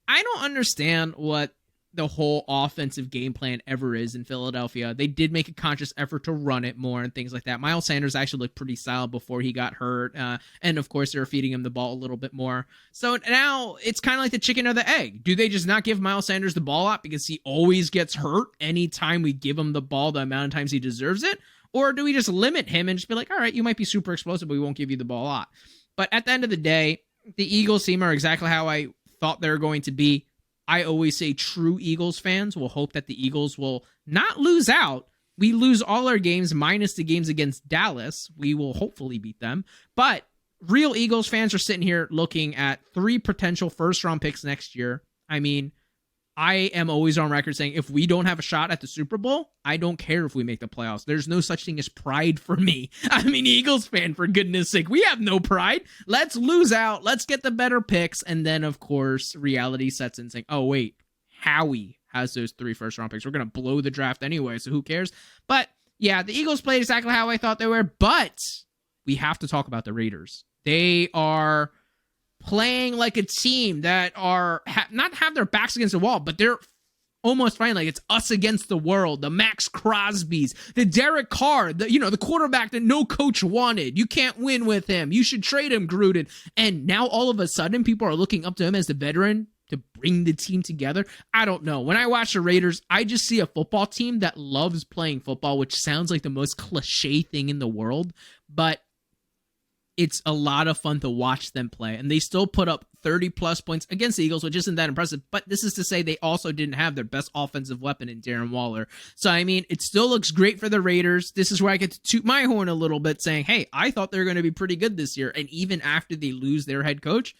I don't understand what the whole offensive game plan ever is in Philadelphia. They did make a conscious effort to run it more and things like that. Miles Sanders actually looked pretty solid before he got hurt. And of course, they were feeding him the ball a little bit more. So now it's kind of like the chicken or the egg. Do they just not give Miles Sanders the ball out because he always gets hurt anytime we give him the ball the amount of times he deserves it? Or do we just limit him and just be like, all right, you might be super explosive, but we won't give you the ball a lot. But at the end of the day, the Eagles team are exactly how I thought they were going to be. I always say true Eagles fans will hope that the Eagles will not lose out. We lose all our games minus the games against Dallas. We will hopefully beat them. But real Eagles fans are sitting here looking at 3 potential first-round picks next year. I mean, I am always on record saying if we don't have a shot at the Super Bowl, I don't care if we make the playoffs. There's no such thing as pride for me. I'm an Eagles fan, for goodness sake. We have no pride. Let's lose out. Let's get the better picks. And then, of course, reality sets in saying, oh, wait, Howie has those 3 first-round picks. We're going to blow the draft anyway, so who cares? But, yeah, the Eagles played exactly how I thought they were. But we have to talk about the Raiders. They are playing like a team that are not have their backs against the wall, but they're almost playing like it's us against the world. The Max Crosbys, the Derek Carr, the quarterback that no coach wanted. You can't win with him. You should trade him, Gruden. And now all of a sudden, people are looking up to him as the veteran to bring the team together. I don't know. When I watch the Raiders, I just see a football team that loves playing football, which sounds like the most cliche thing in the world, but it's a lot of fun to watch them play. And they still put up 30-plus points against the Eagles, which isn't that impressive. But this is to say they also didn't have their best offensive weapon in Darren Waller. So, I mean, it still looks great for the Raiders. This is where I get to toot my horn a little bit, saying, hey, I thought they were going to be pretty good this year. And even after they lose their head coach,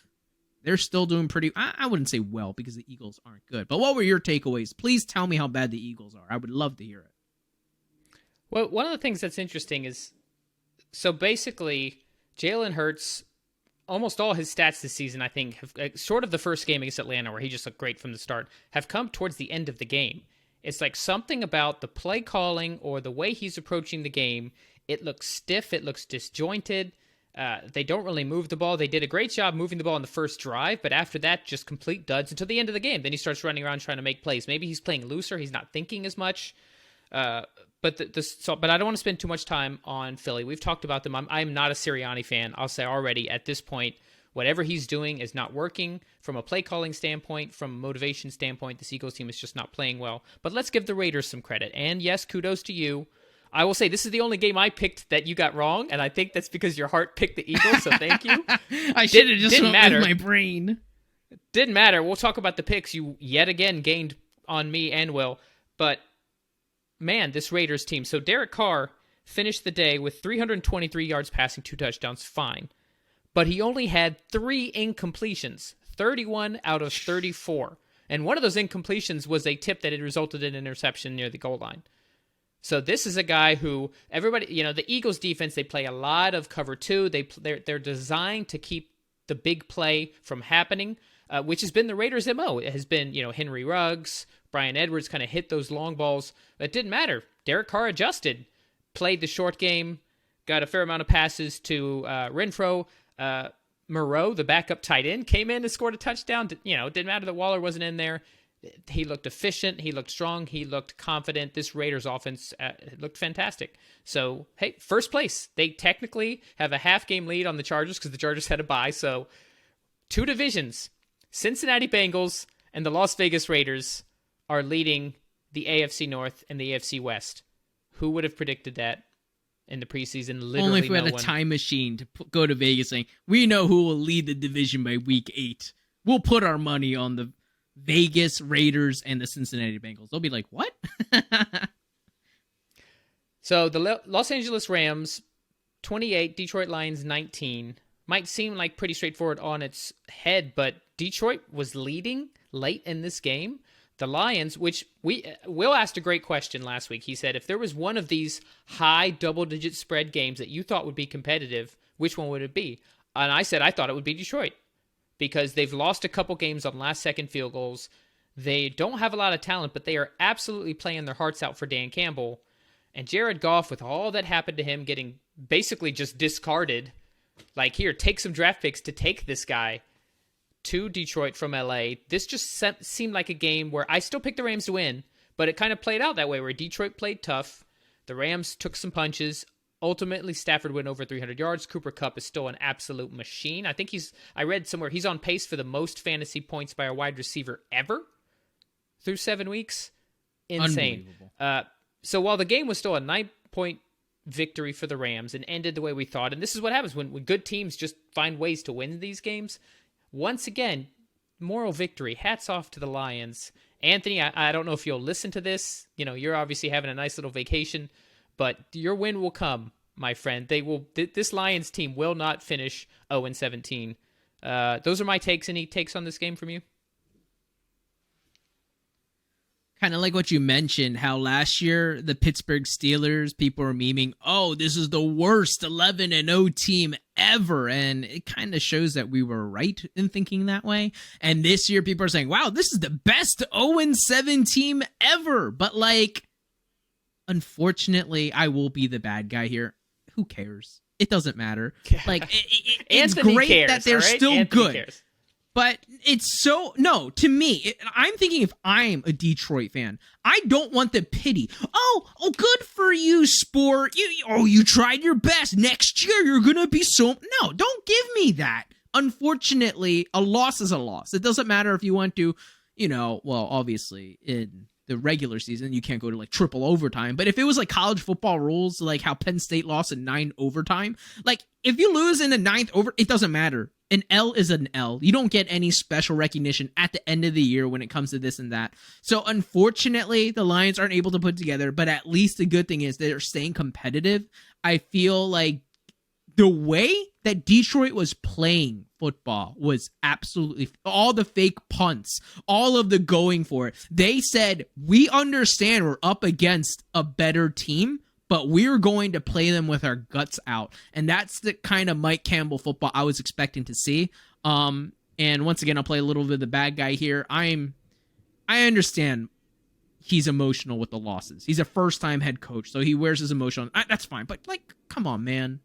they're still doing pretty, I wouldn't say well, because the Eagles aren't good. But what were your takeaways? Please tell me how bad the Eagles are. I would love to hear it. Well, one of the things that's interesting is, so basically, Jalen Hurts, almost all his stats this season, I think, have, short of the first game against Atlanta, where he just looked great from the start, have come towards the end of the game. It's like something about the play calling or the way he's approaching the game. It looks stiff. It looks disjointed. They don't really move the ball. They did a great job moving the ball in the first drive, but after that, just complete duds until the end of the game. Then he starts running around trying to make plays. Maybe he's playing looser. He's not thinking as much. But I don't want to spend too much time on Philly. We've talked about them. I'm not a Sirianni fan. I'll say already at this point, whatever he's doing is not working from a play calling standpoint, from a motivation standpoint. This Eagles team is just not playing well. But let's give the Raiders some credit. And yes, kudos to you. I will say this is the only game I picked that you got wrong, and I think that's because your heart picked the Eagles. So thank you. I should have just went with my brain. Didn't matter. We'll talk about the picks you yet again gained on me and Will, but. Man, this Raiders team. So Derek Carr finished the day with 323 yards passing, 2 touchdowns, fine. But he only had 3 incompletions, 31 out of 34. And one of those incompletions was a tip that had resulted in an interception near the goal line. So this is a guy who everybody, the Eagles defense, they play a lot of cover 2. They're designed to keep the big play from happening, which has been the Raiders' MO. It has been, Henry Ruggs, Brian Edwards kind of hit those long balls. It didn't matter. Derek Carr adjusted, played the short game, got a fair amount of passes to Renfro. Moreau, the backup tight end, came in and scored a touchdown. It didn't matter that Waller wasn't in there. He looked efficient. He looked strong. He looked confident. This Raiders offense looked fantastic. So, hey, first place. They technically have a half-game lead on the Chargers because the Chargers had a bye. So, 2 divisions, Cincinnati Bengals and the Las Vegas Raiders, are leading the AFC North and the AFC West. Who would have predicted that in the preseason? Literally only if we no had a one. time machine to go to Vegas saying, we know who will lead the division by week 8. We'll put our money on the Vegas Raiders and the Cincinnati Bengals. They'll be like, what? So the Los Angeles Rams, 28, Detroit Lions, 19. Might seem like pretty straightforward on its head, but Detroit was leading late in this game. The Lions, which Will asked a great question last week. He said, if there was one of these high double-digit spread games that you thought would be competitive, which one would it be? And I said I thought it would be Detroit because they've lost a couple games on last-second field goals. They don't have a lot of talent, but they are absolutely playing their hearts out for Dan Campbell. And Jared Goff, with all that happened to him, getting basically just discarded, like, here, take some draft picks to take this guy to Detroit from LA. This just seemed like a game where I still picked the Rams to win, but it kind of played out that way where Detroit played tough. The Rams took some punches. Ultimately, Stafford went over 300 yards. Cooper Kupp is still an absolute machine. I think I read somewhere he's on pace for the most fantasy points by a wide receiver ever through 7 weeks. Insane. So while the game was still a 9-point victory for the Rams and ended the way we thought, and this is what happens when good teams just find ways to win these games. Once again, moral victory. Hats off to the Lions. Anthony, I don't know if you'll listen to this. You know, you're obviously having a nice little vacation, but your win will come, my friend. This Lions team will not finish 0-17. Those are my takes. Any takes on this game from you? Kind of like what you mentioned, how last year the Pittsburgh Steelers, people were memeing, oh, this is the worst 11-0 team ever. And it kind of shows that we were right in thinking that way. And this year people are saying, wow, this is the best 0-7 team ever. But like, unfortunately, I will be the bad guy here. Who cares? It doesn't matter. Like, it's great cares, that they're still Anthony good. Cares. But it's no, to me, I'm thinking if I'm a Detroit fan, I don't want the pity. Oh, good for you, sport. You tried your best. Next year, you're going to be so... No, don't give me that. Unfortunately, a loss is a loss. It doesn't matter if you want to, obviously, in the regular season, you can't go to like triple overtime. But if it was like college football rules, like how Penn State lost in 9 overtime, like if you lose in the 9th over, it doesn't matter. An L is an L. You don't get any special recognition at the end of the year when it comes to this and that. So unfortunately, the Lions aren't able to put together, but at least the good thing is they're staying competitive. I feel like the way that Detroit was playing football was absolutely all the fake punts, all of the going for it. They said, we understand we're up against a better team, but we're going to play them with our guts out. And that's the kind of Mike Campbell football I was expecting to see. And once again, I'll play a little bit of the bad guy here. I understand he's emotional with the losses. He's a first-time head coach, so he wears his emotion. That's fine. But, like, come on, man.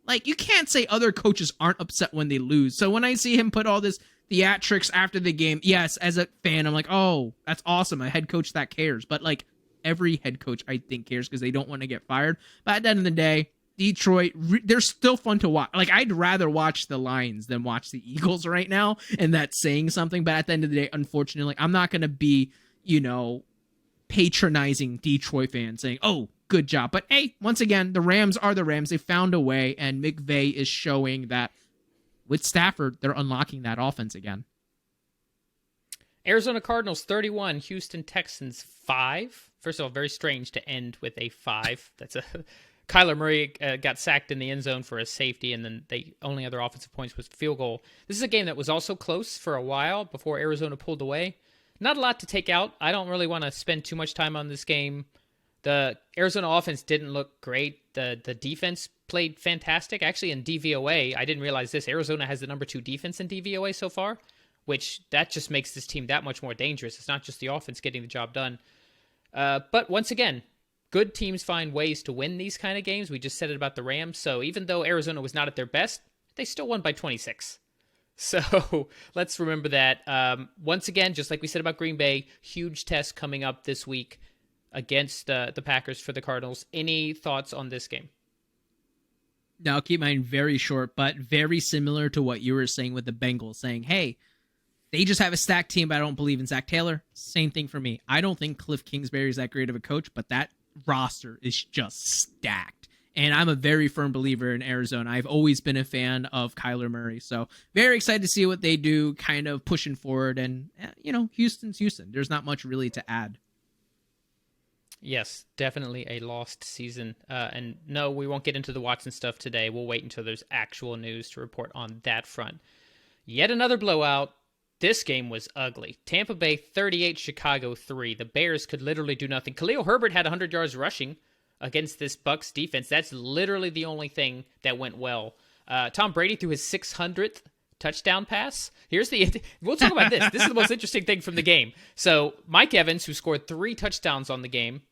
Like, you can't say other coaches aren't upset when they lose. So when I see him put all this theatrics after the game, yes, as a fan, I'm like, oh, that's awesome. A head coach that cares. But, like, every head coach, I think, cares because they don't want to get fired. But at the end of the day, Detroit, they're still fun to watch. Like, I'd rather watch the Lions than watch the Eagles right now, and that's saying something. But at the end of the day, unfortunately, I'm not going to be, patronizing Detroit fans saying, oh, good job. But hey, once again, the Rams are the Rams. They found a way, and McVay is showing that with Stafford, they're unlocking that offense again. Arizona Cardinals 31, Houston Texans 5. First of all, very strange to end with a 5. That's Kyler Murray got sacked in the end zone for a safety, and then the only other offensive points was field goal. This is a game that was also close for a while before Arizona pulled away. Not a lot to take out. I don't really want to spend too much time on this game. The Arizona offense didn't look great. The defense played fantastic. Actually, in DVOA, I didn't realize this. Arizona has the number 2 defense in DVOA so far, which that just makes this team that much more dangerous. It's not just the offense getting the job done. But once again, good teams find ways to win these kind of games. We just said it about the Rams. So even though Arizona was not at their best, they still won by 26. So let's remember that. Once again, just like we said about Green Bay, huge test coming up this week against the Packers for the Cardinals. Any thoughts on this game? Now, I'll keep mine very short, but very similar to what you were saying with the Bengals, saying, hey, they just have a stacked team, but I don't believe in Zach Taylor. Same thing for me. I don't think Cliff Kingsbury is that great of a coach, but that roster is just stacked. And I'm a very firm believer in Arizona. I've always been a fan of Kyler Murray. So very excited to see what they do, kind of pushing forward. And, Houston's Houston. There's not much really to add. Yes, definitely a lost season. And no, we won't get into the Watson stuff today. We'll wait until there's actual news to report on that front. Yet another blowout. This game was ugly. Tampa Bay 38, Chicago 3. The Bears could literally do nothing. Khalil Herbert had 100 yards rushing against this Bucs defense. That's literally the only thing that went well. Tom Brady threw his 600th touchdown pass. We'll talk about this. This is the most interesting thing from the game. So Mike Evans, who scored 3 touchdowns on the game,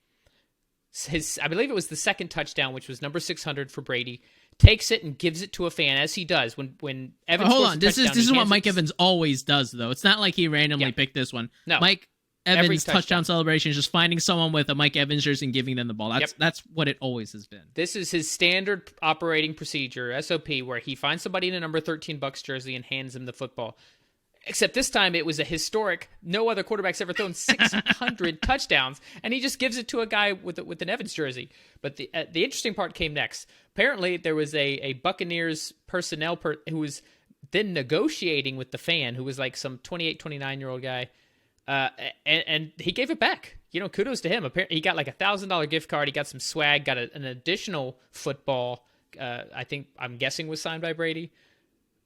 I believe it was the second touchdown, which was number 600 for Brady, takes it and gives it to a fan, as he does when Evans. Hold on, this is what Mike Evans always does, though. It's not like he randomly picked this one. No, Mike Evans' touchdown celebration is just finding someone with a Mike Evans jersey and giving them the ball. That's what it always has been. This is his standard operating procedure, SOP, where he finds somebody in a number 13 Bucs jersey and hands them the football. Except this time it was a historic. No other quarterback's ever thrown 600 touchdowns, and he just gives it to a guy with an Evans jersey. But the interesting part came next. Apparently, there was a Buccaneers personnel who was then negotiating with the fan, who was like some 28, 29-year-old guy, and he gave it back. Kudos to him. Apparently, he got like $1,000 gift card. He got some swag, got an additional football. I'm guessing was signed by Brady.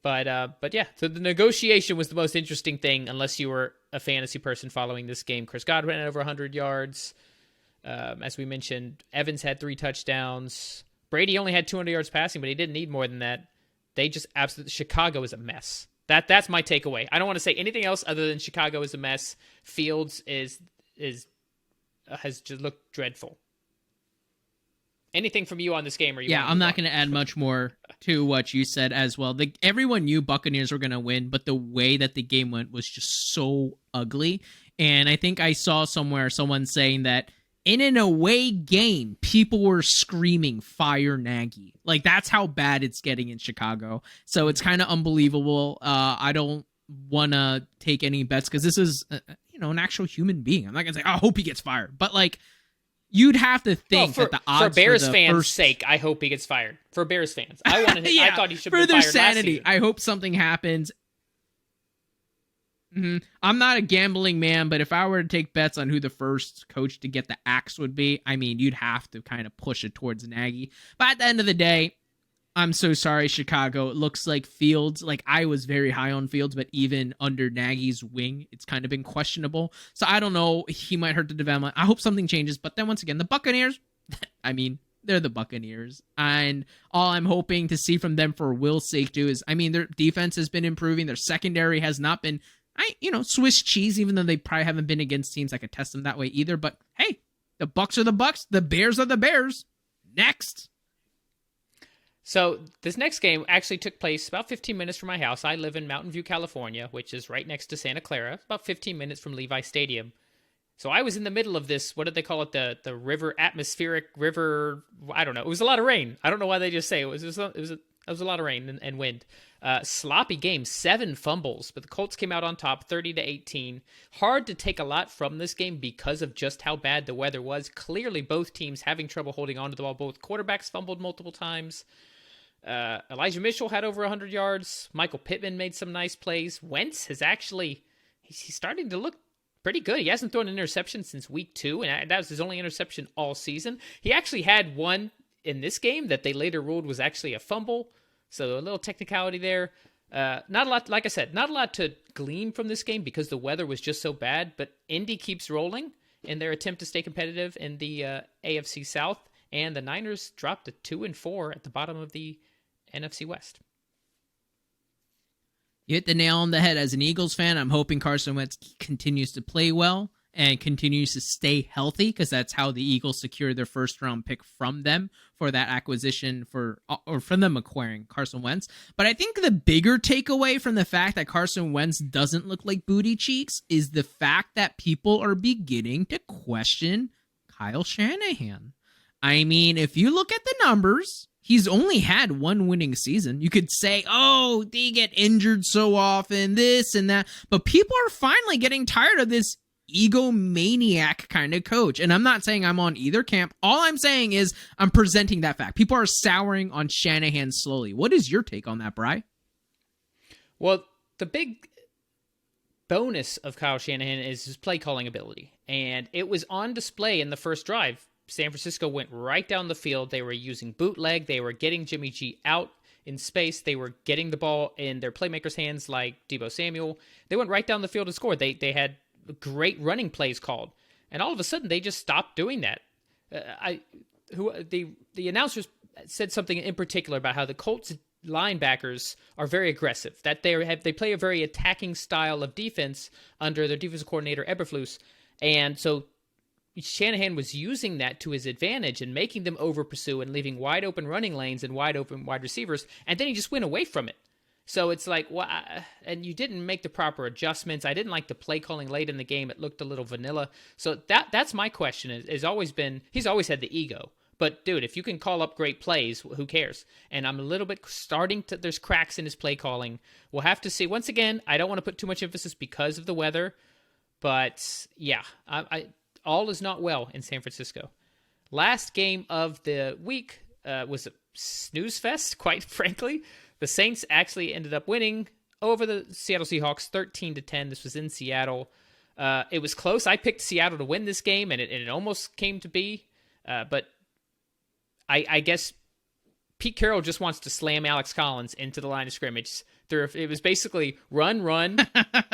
But yeah, so the negotiation was the most interesting thing, unless you were a fantasy person following this game. Chris Godwin had over 100 yards. As we mentioned, Evans had 3 touchdowns. Brady only had 200 yards passing, but he didn't need more than that. They just absolutely... Chicago is a mess. That's my takeaway. I don't want to say anything else other than Chicago is a mess. Fields has just looked dreadful. Anything from you on this game? I'm not going to add much more to what you said as well. Everyone knew Buccaneers were going to win, but the way that the game went was just so ugly. And I think I saw somewhere someone saying that in an away game, people were screaming, "Fire Nagy." Like, that's how bad it's getting in Chicago. So it's kind of unbelievable. I don't want to take any bets because this is, an actual human being. I'm not going to say, I hope he gets fired. But, like, you'd have to think that the odds for Bears fans' sake, I hope he gets fired. For Bears fans, I thought he should be fired. For their sanity, I hope something happens. I'm not a gambling man, but if I were to take bets on who the first coach to get the axe would be, you'd have to kind of push it towards Nagy. But at the end of the day, I'm so sorry, Chicago. It looks like Fields, like I was very high on Fields, but even under Nagy's wing, it's kind of been questionable. So I don't know. He might hurt the development. I hope something changes. But then once again, the Buccaneers, they're the Buccaneers. And all I'm hoping to see from them for Will's sake too is, their defense has been improving. Their secondary has not been, Swiss cheese, even though they probably haven't been against teams that could test them that way either. But hey, the Bucs are the Bucs. The Bears are the Bears. Next. So this next game actually took place about 15 minutes from my house. I live in Mountain View, California, which is right next to Santa Clara, about 15 minutes from Levi Stadium. So I was in the middle of this, what did they call it? The atmospheric river, I don't know. It was a lot of rain. I don't know why they just say it was a lot of rain and wind. Sloppy game, 7 fumbles, but the Colts came out on top 30-18. Hard to take a lot from this game because of just how bad the weather was. Clearly both teams having trouble holding on to the ball. Both quarterbacks fumbled multiple times. Elijah Mitchell had over 100 yards. Michael Pittman made some nice plays. Wentz has he's starting to look pretty good. He hasn't thrown an interception since week 2, and that was his only interception all season. He actually had one in this game that they later ruled was actually a fumble. So a little technicality there. Not a lot, like I said, not a lot to glean from this game because the weather was just so bad, but Indy keeps rolling in their attempt to stay competitive in the AFC South, and the Niners dropped to 2-4 at the bottom of the NFC West. You hit the nail on the head. As an Eagles fan, I'm hoping Carson Wentz continues to play well and continues to stay healthy, because that's how the Eagles secure their first-round pick from them for that acquisition or from them acquiring Carson Wentz. But I think the bigger takeaway from the fact that Carson Wentz doesn't look like booty cheeks is the fact that people are beginning to question Kyle Shanahan. If you look at the numbers, he's only had one winning season. You could say, oh, they get injured so often, this and that. But people are finally getting tired of this egomaniac kind of coach. And I'm not saying I'm on either camp. All I'm saying is I'm presenting that fact. People are souring on Shanahan slowly. What is your take on that, Bri? Well, the big bonus of Kyle Shanahan is his play calling ability. And it was on display in the first drive. San Francisco went right down the field. They were using bootleg. They were getting Jimmy G out in space. They were getting the ball in their playmakers' hands like Deebo Samuel. They went right down the field and scored. They had great running plays called. And all of a sudden, they just stopped doing that. The announcers said something in particular about how the Colts linebackers are very aggressive, that they play a very attacking style of defense under their defensive coordinator Eberflus, and so Shanahan was using that to his advantage and making them over pursue and leaving wide open running lanes and wide open wide receivers, and then he just went away from it. So it's like, well, and you didn't make the proper adjustments. I didn't like the play calling late in the game. It looked a little vanilla. So that's my question. Is always been, he's always had the ego. But, dude, if you can call up great plays, who cares? And I'm a little bit there's cracks in his play calling. We'll have to see. Once again, I don't want to put too much emphasis because of the weather. But, yeah, all is not well in San Francisco. Last game of the week was a snooze fest, quite frankly. The Saints actually ended up winning over the Seattle Seahawks 13-10. This was in Seattle. It was close. I picked Seattle to win this game, and it almost came to be. But I guess Pete Carroll just wants to slam Alex Collins into the line of scrimmage. It was basically run,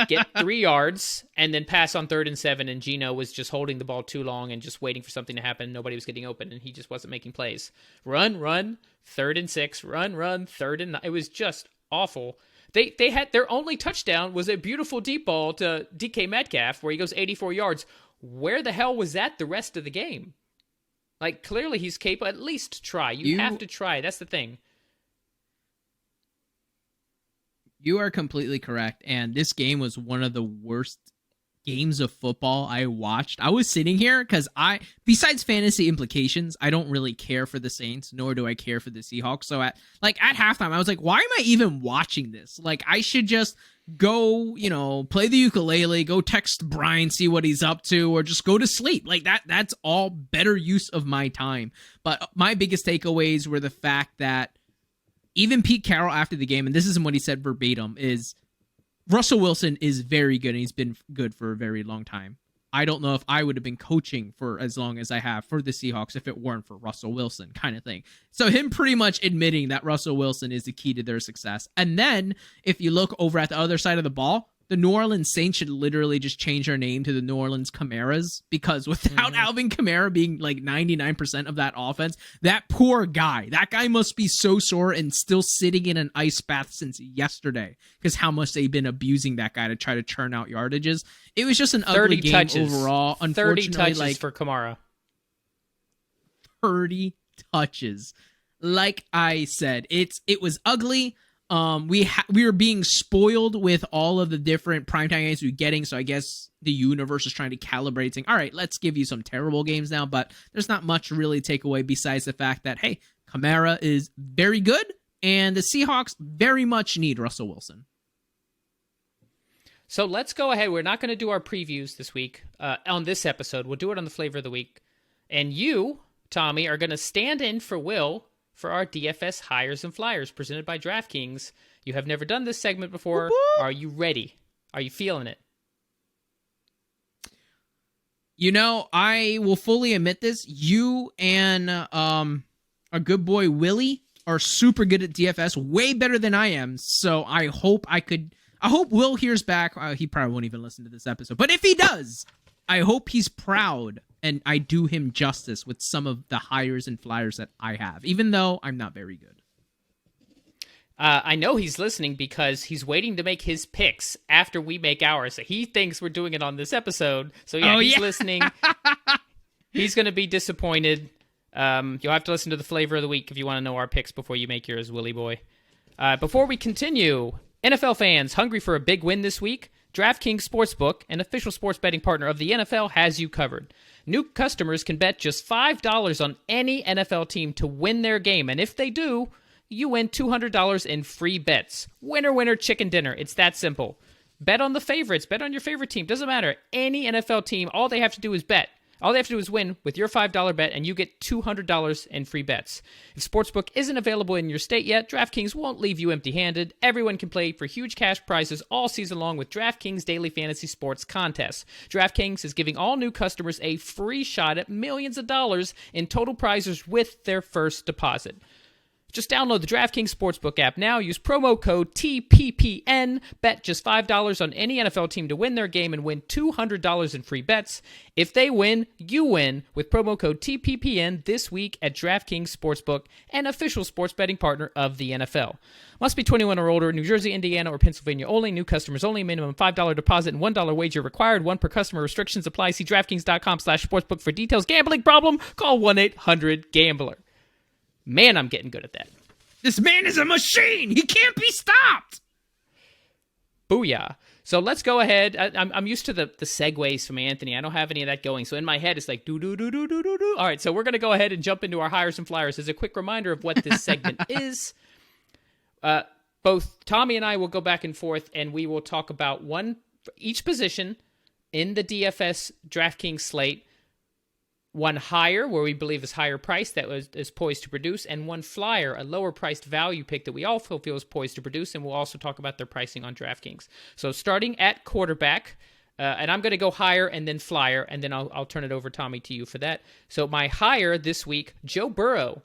get 3 yards, and then pass on 3rd and 7, and Geno was just holding the ball too long and just waiting for something to happen. Nobody was getting open, and he just wasn't making plays. Run, 3rd and 6, run, 3rd and 9. It was just awful. They had their only touchdown was a beautiful deep ball to DK Metcalf where he goes 84 yards. Where the hell was that the rest of the game? Like, clearly he's capable. At least try. You have to try. That's the thing. You are completely correct. And this game was one of the worst games of football I watched. I was sitting here because besides fantasy implications, I don't really care for the Saints, nor do I care for the Seahawks. So at halftime, I was like, why am I even watching this? Like, I should just go, play the ukulele, go text Brian, see what he's up to, or just go to sleep. Like that's all better use of my time. But my biggest takeaways were the fact that even Pete Carroll after the game, and this isn't what he said verbatim, is Russell Wilson is very good, and he's been good for a very long time. I don't know if I would have been coaching for as long as I have for the Seahawks if it weren't for Russell Wilson, kind of thing. So him pretty much admitting that Russell Wilson is the key to their success. And then if you look over at the other side of the ball, the New Orleans Saints should literally just change their name to the New Orleans Camaras, because without Alvin Kamara being like 99% of that offense, that poor guy, that guy must be so sore and still sitting in an ice bath since yesterday because how much they've been abusing that guy to try to churn out yardages. It was just an ugly game overall. Unfortunately, 30 touches for Kamara. 30 touches. Like I said, it was ugly. We were being spoiled with all of the different primetime games we're getting, so I guess the universe is trying to calibrate, saying, all right, let's give you some terrible games now, but there's not much to really take away besides the fact that, hey, Kamara is very good, and the Seahawks very much need Russell Wilson. So let's go ahead. We're not going to do our previews this week on this episode. We'll do it on the Flavor of the Week. And you, Tommy, are going to stand in for Will for our DFS Highers and Flyers presented by Draftkings. You have never done this segment before. Woo-hoo! Are you ready? Are you feeling it? I will fully admit this. You and our good boy Willie are super good at DFS, way better than I am. So I hope Will hears back. He probably won't even listen to this episode. But if he does, I hope he's proud and I do him justice with some of the Highers and Flyers that I have, even though I'm not very good. I know he's listening because he's waiting to make his picks after we make ours. So he thinks we're doing it on this episode. So he's listening. He's going to be disappointed. You'll have to listen to the Flavor of the Week if you want to know our picks before you make yours, Willie boy. Before we continue, NFL fans hungry for a big win this week? DraftKings Sportsbook, an official sports betting partner of the NFL, has you covered. New customers can bet just $5 on any NFL team to win their game, and if they do, you win $200 in free bets. Winner, winner, chicken dinner. It's that simple. Bet on the favorites. Bet on your favorite team. Doesn't matter. Any NFL team, all they have to do is bet. All they have to do is win with your $5 bet, and you get $200 in free bets. If Sportsbook isn't available in your state yet, DraftKings won't leave you empty-handed. Everyone can play for huge cash prizes all season long with DraftKings Daily Fantasy Sports Contests. DraftKings is giving all new customers a free shot at millions of dollars in total prizes with their first deposit. Just download the DraftKings Sportsbook app now. Use promo code TPPN. Bet just $5 on any NFL team to win their game and win $200 in free bets. If they win, you win with promo code TPPN this week at DraftKings Sportsbook, an official sports betting partner of the NFL. Must be 21 or older. New Jersey, Indiana, or Pennsylvania only. New customers only. Minimum $5 deposit and $1 wager required. One per customer. Restrictions apply. See DraftKings.com/sportsbook for details. Gambling problem? Call 1-800-GAMBLER. Man, I'm getting good at that. This man is a machine. He can't be stopped. Booyah. So let's go ahead. I'm used to the segues from Anthony. I don't have any of that going. So in my head, it's like do. All right, so we're going to go ahead and jump into our Highers and Flyers. As a quick reminder of what this segment is, both Tommy and I will go back and forth, and we will talk about one for each position in the DFS DraftKings slate. One higher, where we believe is higher priced, that is poised to produce, and one flyer, a lower priced value pick that we also feel is poised to produce, and we'll also talk about their pricing on DraftKings. So starting at quarterback, and I'm going to go higher and then flyer, and then I'll turn it over, Tommy, to you for that. So my higher this week, Joe Burrow,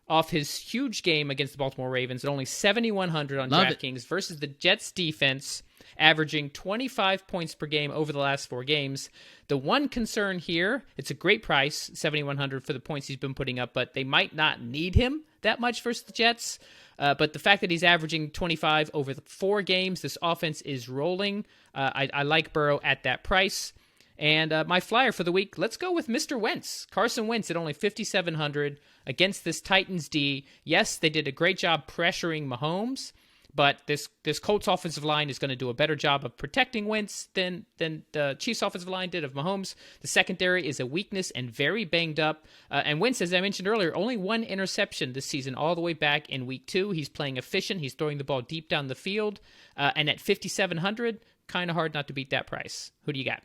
off his huge game against the Baltimore Ravens at only 7,100 on DraftKings versus the Jets defense, averaging 25 points per game over the last 4 games. The one concern here, it's a great price, 7,100 for the points he's been putting up, but they might not need him that much versus the Jets. But the fact that he's averaging 25 over the 4 games, this offense is rolling. I like Burrow at that price. And my flyer for the week, let's go with Mr. Wentz. Carson Wentz at only 5,700 against this Titans D. Yes, they did a great job pressuring Mahomes, but this Colts offensive line is going to do a better job of protecting Wentz than the Chiefs offensive line did of Mahomes. The secondary is a weakness and very banged up. And Wentz, as I mentioned earlier, only 1 interception this season, all the way back in week 2. He's playing efficient. He's throwing the ball deep down the field. And at 5,700, kind of hard not to beat that price. Who do you got?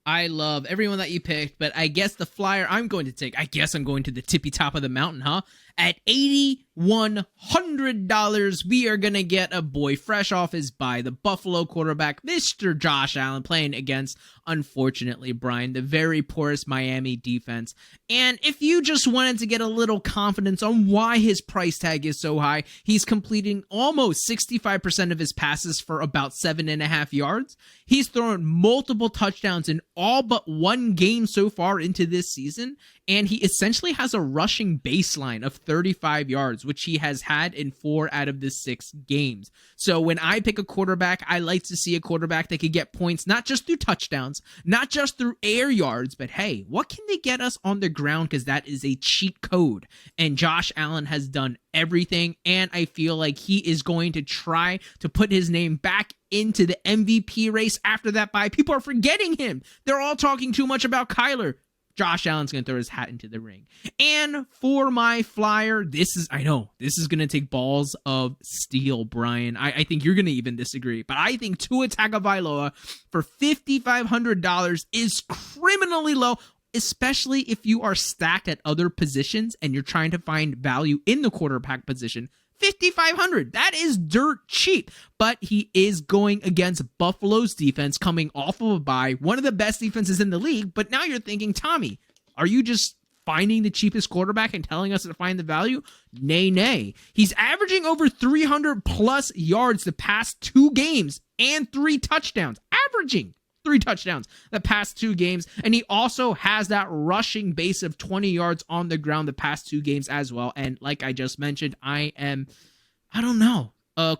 I love everyone that you picked, but I guess the flyer I'm going to take, I'm going to the tippy top of the mountain, huh? At $8,100, we are going to get a boy fresh off his bye, the Buffalo quarterback, Mr. Josh Allen, playing against, unfortunately, Brian, the very poorest Miami defense. And if you just wanted to get a little confidence on why his price tag is so high, he's completing almost 65% of his passes for about 7.5 yards. He's thrown multiple touchdowns in all but 1 game so far into this season, and he essentially has a rushing baseline of 35 yards, which he has had in 4 out of the 6 games. So when I pick a quarterback, I like to see a quarterback that could get points not just through touchdowns, not just through air yards, but hey, what can they get us on the ground? Because that is a cheat code. And Josh Allen has done everything, and I feel like he is going to try to put his name back into the MVP race after that bye. People are forgetting him. They're all talking too much about Kyler. Josh Allen's going to throw his hat into the ring. And for my flyer, this is going to take balls of steel, Brian. I think you're going to even disagree, but I think Tua Tagovailoa for $5,500 is criminally low, especially if you are stacked at other positions and you're trying to find value in the quarterback position. $5,500. That is dirt cheap, but he is going against Buffalo's defense coming off of a bye, one of the best defenses in the league. But now you're thinking, Tommy, are you just finding the cheapest quarterback and telling us to find the value? Nay. He's averaging over 300 plus yards the past 2 games and 3 touchdowns. Averaging 3 touchdowns the past 2 games. And he also has that rushing base of 20 yards on the ground the past 2 games as well. And like I just mentioned, a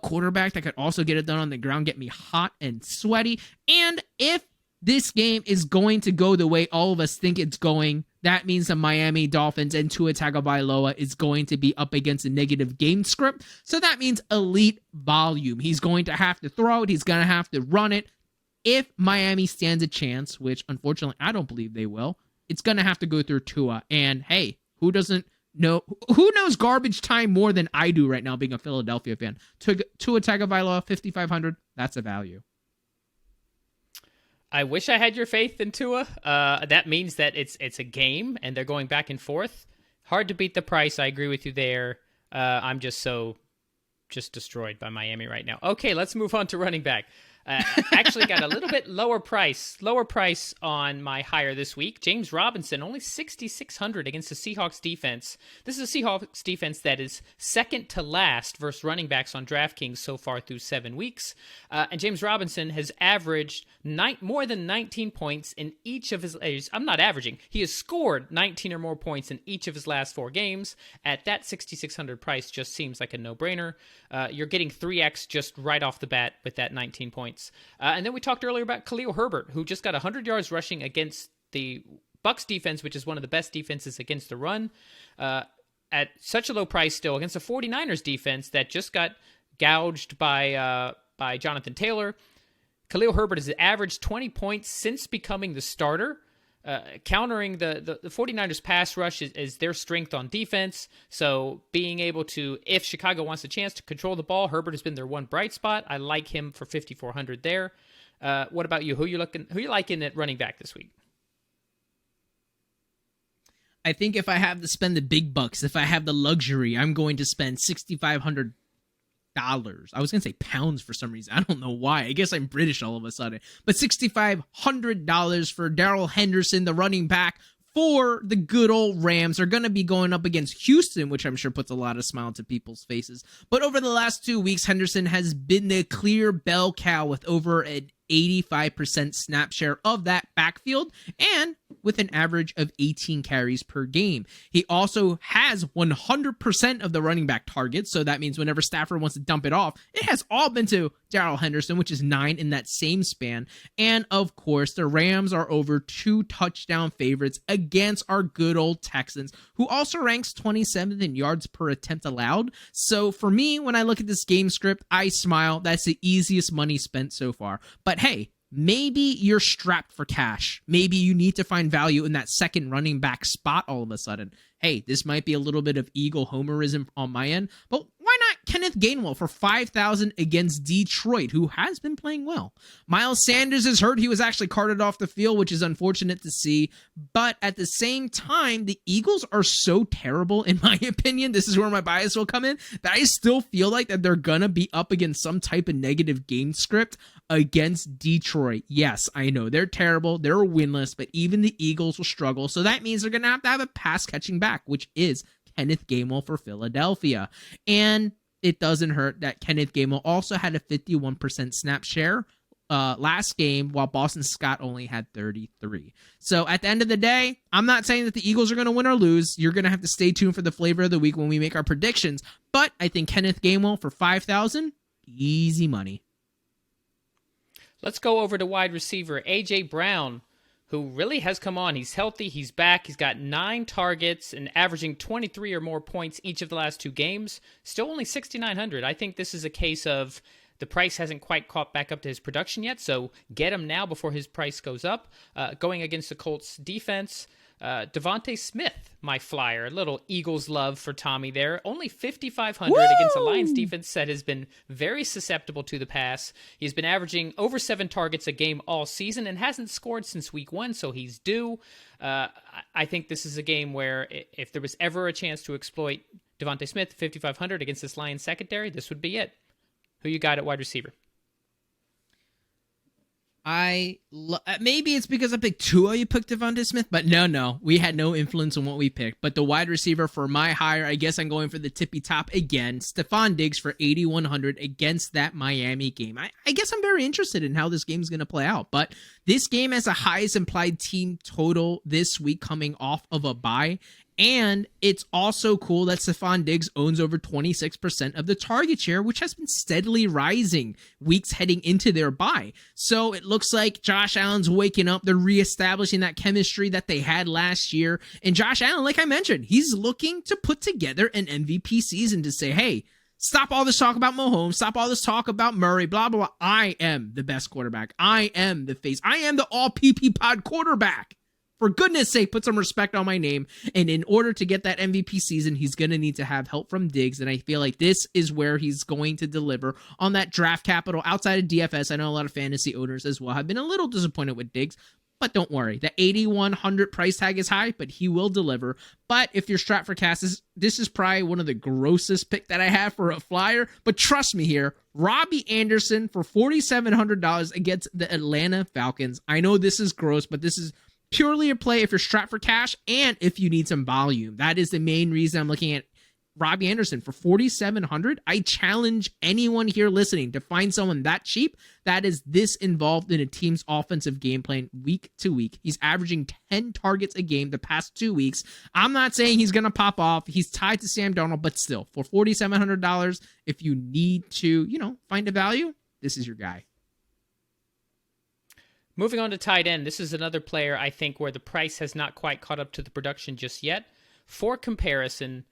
quarterback that could also get it done on the ground, get me hot and sweaty. And if this game is going to go the way all of us think it's going, that means the Miami Dolphins and Tua Tagovailoa is going to be up against a negative game script. So that means elite volume. He's going to have to throw it. He's going to have to run it. If Miami stands a chance, which unfortunately I don't believe they will, it's going to have to go through Tua. And hey, who knows garbage time more than I do right now being a Philadelphia fan? Tua Tagovailoa, $5,500, that's a value. I wish I had your faith in Tua. That means that it's a game and they're going back and forth. Hard to beat the price. I agree with you there. I'm just destroyed by Miami right now. Okay, let's move on to running back. Actually got a little bit lower price on my hire this week. James Robinson, only 6,600 against the Seahawks defense. This is a Seahawks defense that is second to last versus running backs on DraftKings so far through 7 weeks. And James Robinson has averaged more than 19 points in each of his... I'm not averaging. He has scored 19 or more points in each of his last 4 games. At that 6,600 price, just seems like a no-brainer. You're getting 3x just right off the bat with that 19 points. And then we talked earlier about Khalil Herbert, who just got 100 yards rushing against the Bucs defense, which is one of the best defenses against the run, at such a low price still against the 49ers defense that just got gouged by Jonathan Taylor. Khalil Herbert has averaged 20 points since becoming the starter. Countering the 49ers pass rush is their strength on defense. So being able to, if Chicago wants a chance to control the ball, Herbert has been their one bright spot. I like him for 5,400 there. What about you? Who you liking at running back this week? I think if I have to spend the big bucks, if I have the luxury, I'm going to spend $6,500. I was going to say pounds for some reason. I don't know why. I guess I'm British all of a sudden. But $6,500 for Daryl Henderson, the running back for the good old Rams. Are going to be going up against Houston, which I'm sure puts a lot of smile to people's faces. But over the last 2 weeks, Henderson has been the clear bell cow with over an 85% snap share of that backfield and with an average of 18 carries per game. He also has 100% of the running back targets, so that means whenever Stafford wants to dump it off, it has all been to Daryl Henderson, which is 9 in that same span. And of course, the Rams are over 2 touchdown favorites against our good old Texans, who also ranks 27th in yards per attempt allowed. So for me, when I look at this game script, I smile. That's the easiest money spent so far. But hey, maybe you're strapped for cash. Maybe you need to find value in that second running back spot all of a sudden. Hey, this might be a little bit of Eagle homerism on my end, but why not Kenneth Gainwell for $5,000 against Detroit, who has been playing well? Miles Sanders is hurt. He was actually carted off the field, which is unfortunate to see. But at the same time, the Eagles are so terrible, in my opinion. This is where my bias will come in, that I still feel like that they're going to be up against some type of negative game script against Detroit. Yes, I know they're terrible. They're winless, but even the Eagles will struggle. So that means they're going to have a pass catching back, which is Kenneth Gainwell for Philadelphia. And it doesn't hurt that Kenneth Gainwell also had a 51% snap share last game, while Boston Scott only had 33. So at the end of the day, I'm not saying that the Eagles are going to win or lose. You're going to have to stay tuned for the flavor of the week when we make our predictions. But I think Kenneth Gainwell for $5,000, easy money. Let's go over to wide receiver A.J. Brown, who really has come on. He's healthy. He's back. He's got 9 targets and averaging 23 or more points each of the last 2 games. Still only 6,900. I think this is a case of the price hasn't quite caught back up to his production yet, so get him now before his price goes up. Going against the Colts defense, Devontae Smith, my flyer. A little Eagles love for Tommy there. Only 5,500 against a Lions defense that has been very susceptible to the pass. He's been averaging over 7 targets a game all season and hasn't scored since week 1, so he's due. I think this is a game where if there was ever a chance to exploit Devontae Smith, 5,500 against this Lions secondary, this would be it. Who you got at wide receiver? Maybe it's because I picked Tua, you picked Devontae Smith, but no, we had no influence on what we picked. But the wide receiver for my hire, I guess I'm going for the tippy top again. Stephon Diggs for 8,100 against that Miami game. I guess I'm very interested in how this game is going to play out. But this game has the highest implied team total this week coming off of a bye. And it's also cool that Stephon Diggs owns over 26% of the target share, which has been steadily rising weeks heading into their bye. So it looks like Josh Allen's waking up. They're reestablishing that chemistry that they had last year. And Josh Allen, like I mentioned, he's looking to put together an MVP season to say, hey, stop all this talk about Mahomes. Stop all this talk about Murray, blah, blah, blah. I am the best quarterback. I am the face. I am the all PP pod quarterback. for goodness sake, put some respect on my name. And in order to get that MVP season, he's going to need to have help from Diggs. And I feel like this is where he's going to deliver on that draft capital outside of DFS. I know a lot of fantasy owners as well have been a little disappointed with Diggs. But don't worry, the 8,100 price tag is high, but he will deliver. But if you're strapped for cash, this is probably one of the grossest pick that I have for a flyer. But trust me here, Robbie Anderson for $4,700 against the Atlanta Falcons. I know this is gross, but this is purely a play if you're strapped for cash and if you need some volume. That is the main reason I'm looking at Robbie Anderson for $4,700. I challenge anyone here listening to find someone that cheap that is this involved in a team's offensive game plan week to week. He's averaging 10 targets a game the past 2 weeks. I'm not saying he's going to pop off. He's tied to Sam Darnold, but still, for $4,700, if you need to, find a value, this is your guy. Moving on to tight end, this is another player I think where the price has not quite caught up to the production just yet. For comparison,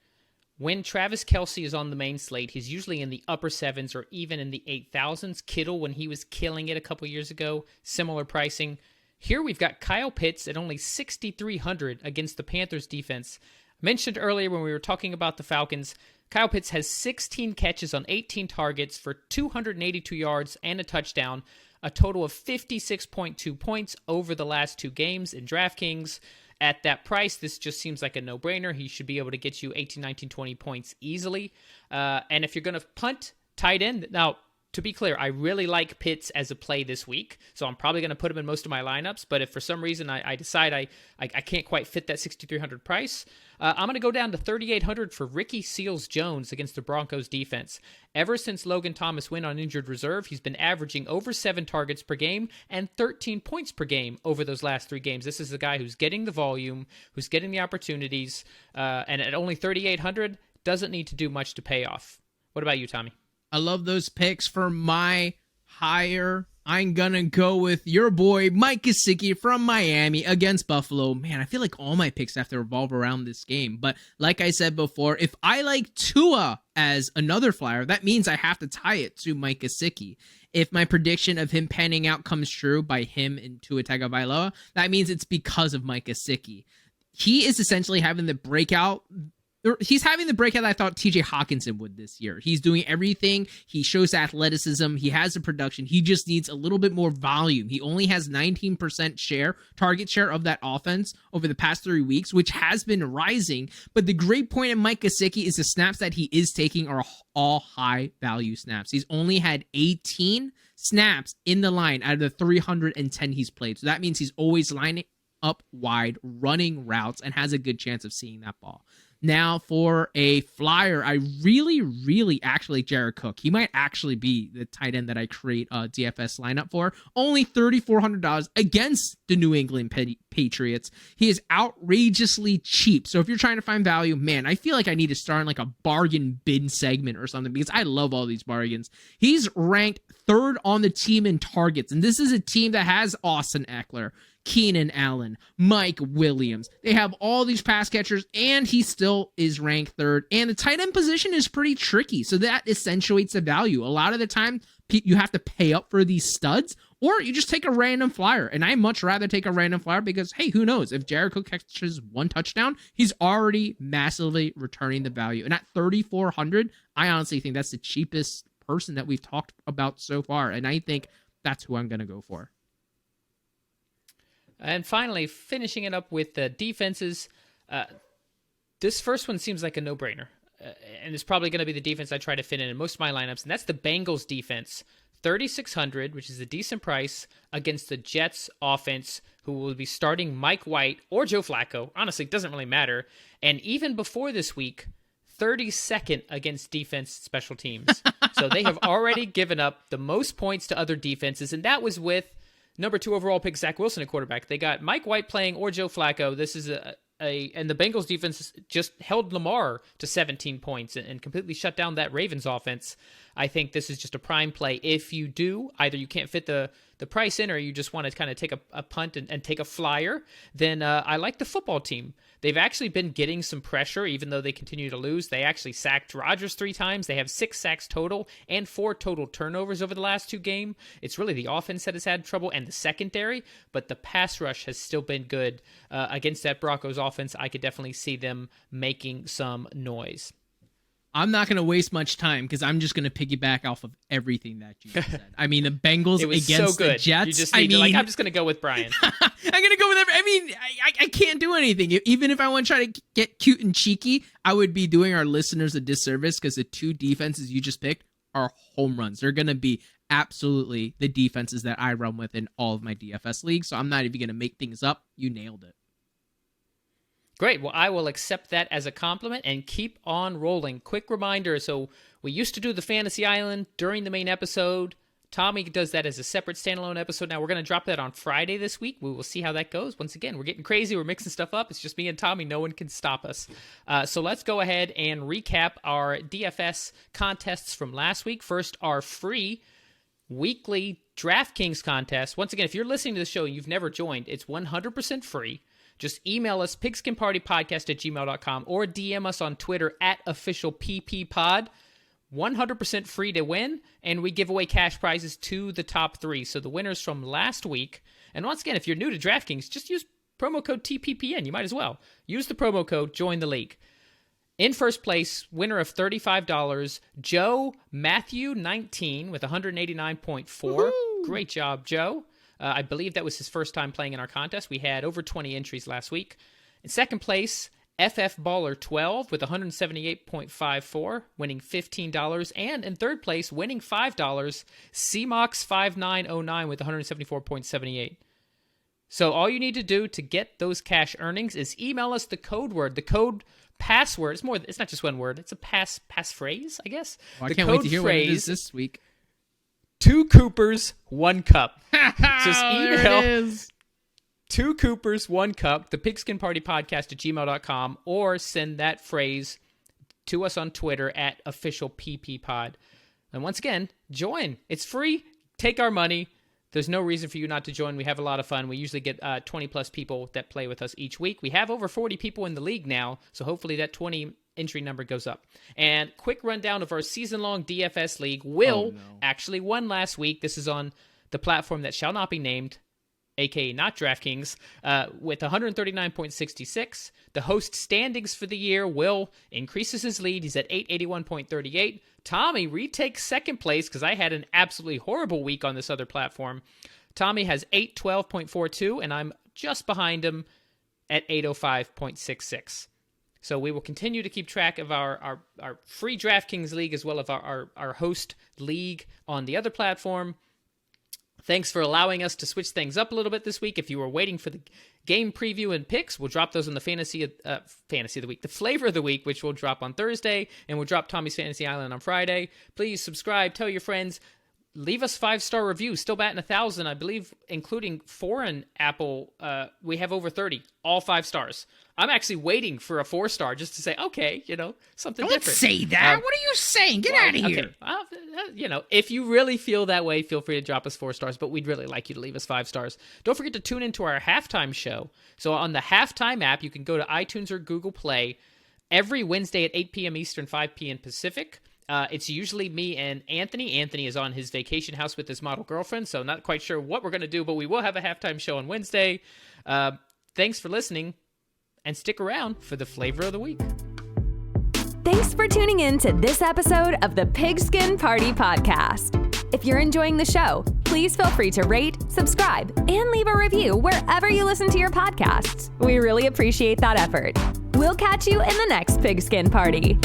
when Travis Kelce is on the main slate, he's usually in the upper sevens or even in the 8,000s. Kittle, when he was killing it a couple years ago, similar pricing. Here we've got Kyle Pitts at only 6,300 against the Panthers defense. I mentioned earlier when we were talking about the Falcons, Kyle Pitts has 16 catches on 18 targets for 282 yards and a touchdown, a total of 56.2 points over the last 2 games in DraftKings. At that price, this just seems like a no-brainer. He should be able to get you 18, 19, 20 points easily. And if you're going to punt tight end, now, to be clear, I really like Pitts as a play this week, so I'm probably going to put him in most of my lineups. But if for some reason I decide I can't quite fit that 6,300 price, I'm going to go down to 3,800 for Ricky Seals-Jones against the Broncos defense. Ever since Logan Thomas went on injured reserve, he's been averaging over 7 targets per game and 13 points per game over those last 3 games. This is a guy who's getting the volume, who's getting the opportunities, and at only 3,800, doesn't need to do much to pay off. What about you, Tommy? I love those picks. For my higher, I'm going to go with your boy, Mike Gesicki from Miami against Buffalo. Man, I feel like all my picks have to revolve around this game. But like I said before, if I like Tua as another flyer, that means I have to tie it to Mike Gesicki. If my prediction of him panning out comes true by him and Tua Tagovailoa, that means it's because of Mike Gesicki. He is essentially having the breakout. He's having the breakout I thought TJ Hawkinson would this year. He's doing everything. He shows athleticism. He has the production. He just needs a little bit more volume. He only has 19% target share of that offense over the past 3 weeks, which has been rising. But the great point in Mike Gesicki is the snaps that he is taking are all high value snaps. He's only had 18 snaps in the line out of the 310 he's played. So that means he's always lining up wide, running routes, and has a good chance of seeing that ball. Now, for a flyer, I really actually like Jared Cook. He might actually be the tight end that I create a DFS lineup for. Only $3,400 against the New England Patriots. He is outrageously cheap. So if you're trying to find value, man, I feel like I need to start in like a bargain bin segment or something because I love all these bargains. He's ranked 3rd on the team in targets, and this is a team that has Austin Eckler, Keenan Allen, Mike Williams. They have all these pass catchers, and he still is ranked 3rd. And the tight end position is pretty tricky, so that accentuates the value. A lot of the time, you have to pay up for these studs, or you just take a random flyer. And I much rather take a random flyer because, hey, who knows? If Jared Cook catches 1 touchdown, he's already massively returning the value. And at $3,400, I honestly think that's the cheapest person that we've talked about so far. And I think that's who I'm going to go for. And finally, finishing it up with the defenses, this first one seems like a no-brainer. And it's probably going to be the defense I try to fit in most of my lineups, and that's the Bengals defense. 3,600, which is a decent price, against the Jets offense, who will be starting Mike White or Joe Flacco. Honestly, it doesn't really matter. And even before this week, 32nd against defense special teams. So they have already given up the most points to other defenses, and that was with number 2 overall pick Zach Wilson at quarterback. They got Mike White playing or Joe Flacco. This is and the Bengals defense just held Lamar to 17 points and completely shut down that Ravens offense. I think this is just a prime play. If you do, either you can't fit the price in or you just want to kind of take a punt and take a flyer, then I like the football team. They've actually been getting some pressure, even though they continue to lose. They actually sacked Rodgers 3 times. They have 6 sacks total and 4 total turnovers over the last 2 games. It's really the offense that has had trouble and the secondary, but the pass rush has still been good against that Broncos offense. I could definitely see them making some noise. I'm not going to waste much time because I'm just going to piggyback off of everything that you just said. I mean, the Bengals against the Jets. You just need to, I'm just going to go with Brian. I'm going to go with every. I mean, I can't do anything. Even if I want to try to get cute and cheeky, I would be doing our listeners a disservice because the 2 defenses you just picked are home runs. They're going to be absolutely the defenses that I run with in all of my DFS leagues. So I'm not even going to make things up. You nailed it. Great. Well, I will accept that as a compliment and keep on rolling. Quick reminder. So we used to do the Fantasy Island during the main episode. Tommy does that as a separate standalone episode. Now we're going to drop that on Friday this week. We will see how that goes. Once again, we're getting crazy. We're mixing stuff up. It's just me and Tommy. No one can stop us. So let's go ahead and recap our DFS contests from last week. First, our free weekly DraftKings contest. Once again, if you're listening to the show and you've never joined, it's 100% free. Just email us, pigskinpartypodcast@gmail.com, or DM us on Twitter @officialpppod. 100% free to win, and we give away cash prizes to the top 3. So the winners from last week, and once again, if you're new to DraftKings, just use promo code TPPN. You might as well. Use the promo code, join the league. In first place, winner of $35, Joe Matthew 19 with 189.4. Woo-hoo! Great job, Joe. I believe that was his first time playing in our contest. We had over 20 entries last week. In second place, FF Baller 12 with 178.54, winning $15. And in third place, winning $5, CMOX 5909 with 174.78. So all you need to do to get those cash earnings is email us the code word, the code password. It's not just one word. It's a passphrase, I guess. Well, I can't wait to hear what it is this week. 2 Coopers, 1 cup. Just email 2 Coopers, 1 cup, the Pigskin Party Podcast @gmail.com, or send that phrase to us on Twitter @officialpppod. And once again, join. It's free. Take our money. There's no reason for you not to join. We have a lot of fun. We usually get 20 plus people that play with us each week. We have over 40 people in the league now, so hopefully that 20 entry number goes up. And quick rundown of our season-long DFS League. Will actually won last week. This is on the platform that shall not be named, aka not DraftKings, with 139.66. The host standings for the year, Will increases his lead. He's at 881.38. Tommy retakes second place because I had an absolutely horrible week on this other platform. Tommy has 812.42, and I'm just behind him at 805.66. So we will continue to keep track of our free DraftKings league as well as our host league on the other platform. Thanks for allowing us to switch things up a little bit this week. If you were waiting for the game preview and picks, we'll drop those on the fantasy of the week, the flavor of the week, which will drop on Thursday, and we'll drop Tommy's Fantasy Island on Friday. Please subscribe, tell your friends, leave us 5-star reviews. Still batting 1,000, I believe, including foreign Apple. We have over 30, all 5 stars. I'm actually waiting for a 4-star just to say, okay, something different. Don't say that. What are you saying? Get out of here. Okay. If you really feel that way, feel free to drop us 4 stars, but we'd really like you to leave us 5 stars. Don't forget to tune into our halftime show. So on the halftime app, you can go to iTunes or Google Play every Wednesday at 8 p.m. Eastern, 5 p.m. Pacific. It's usually me and Anthony. Anthony is on his vacation house with his model girlfriend, so not quite sure what we're going to do, but we will have a halftime show on Wednesday. Thanks for listening, and stick around for the flavor of the week. Thanks for tuning in to this episode of the Pigskin Party Podcast. If you're enjoying the show, please feel free to rate, subscribe, and leave a review wherever you listen to your podcasts. We really appreciate that effort. We'll catch you in the next Pigskin Party.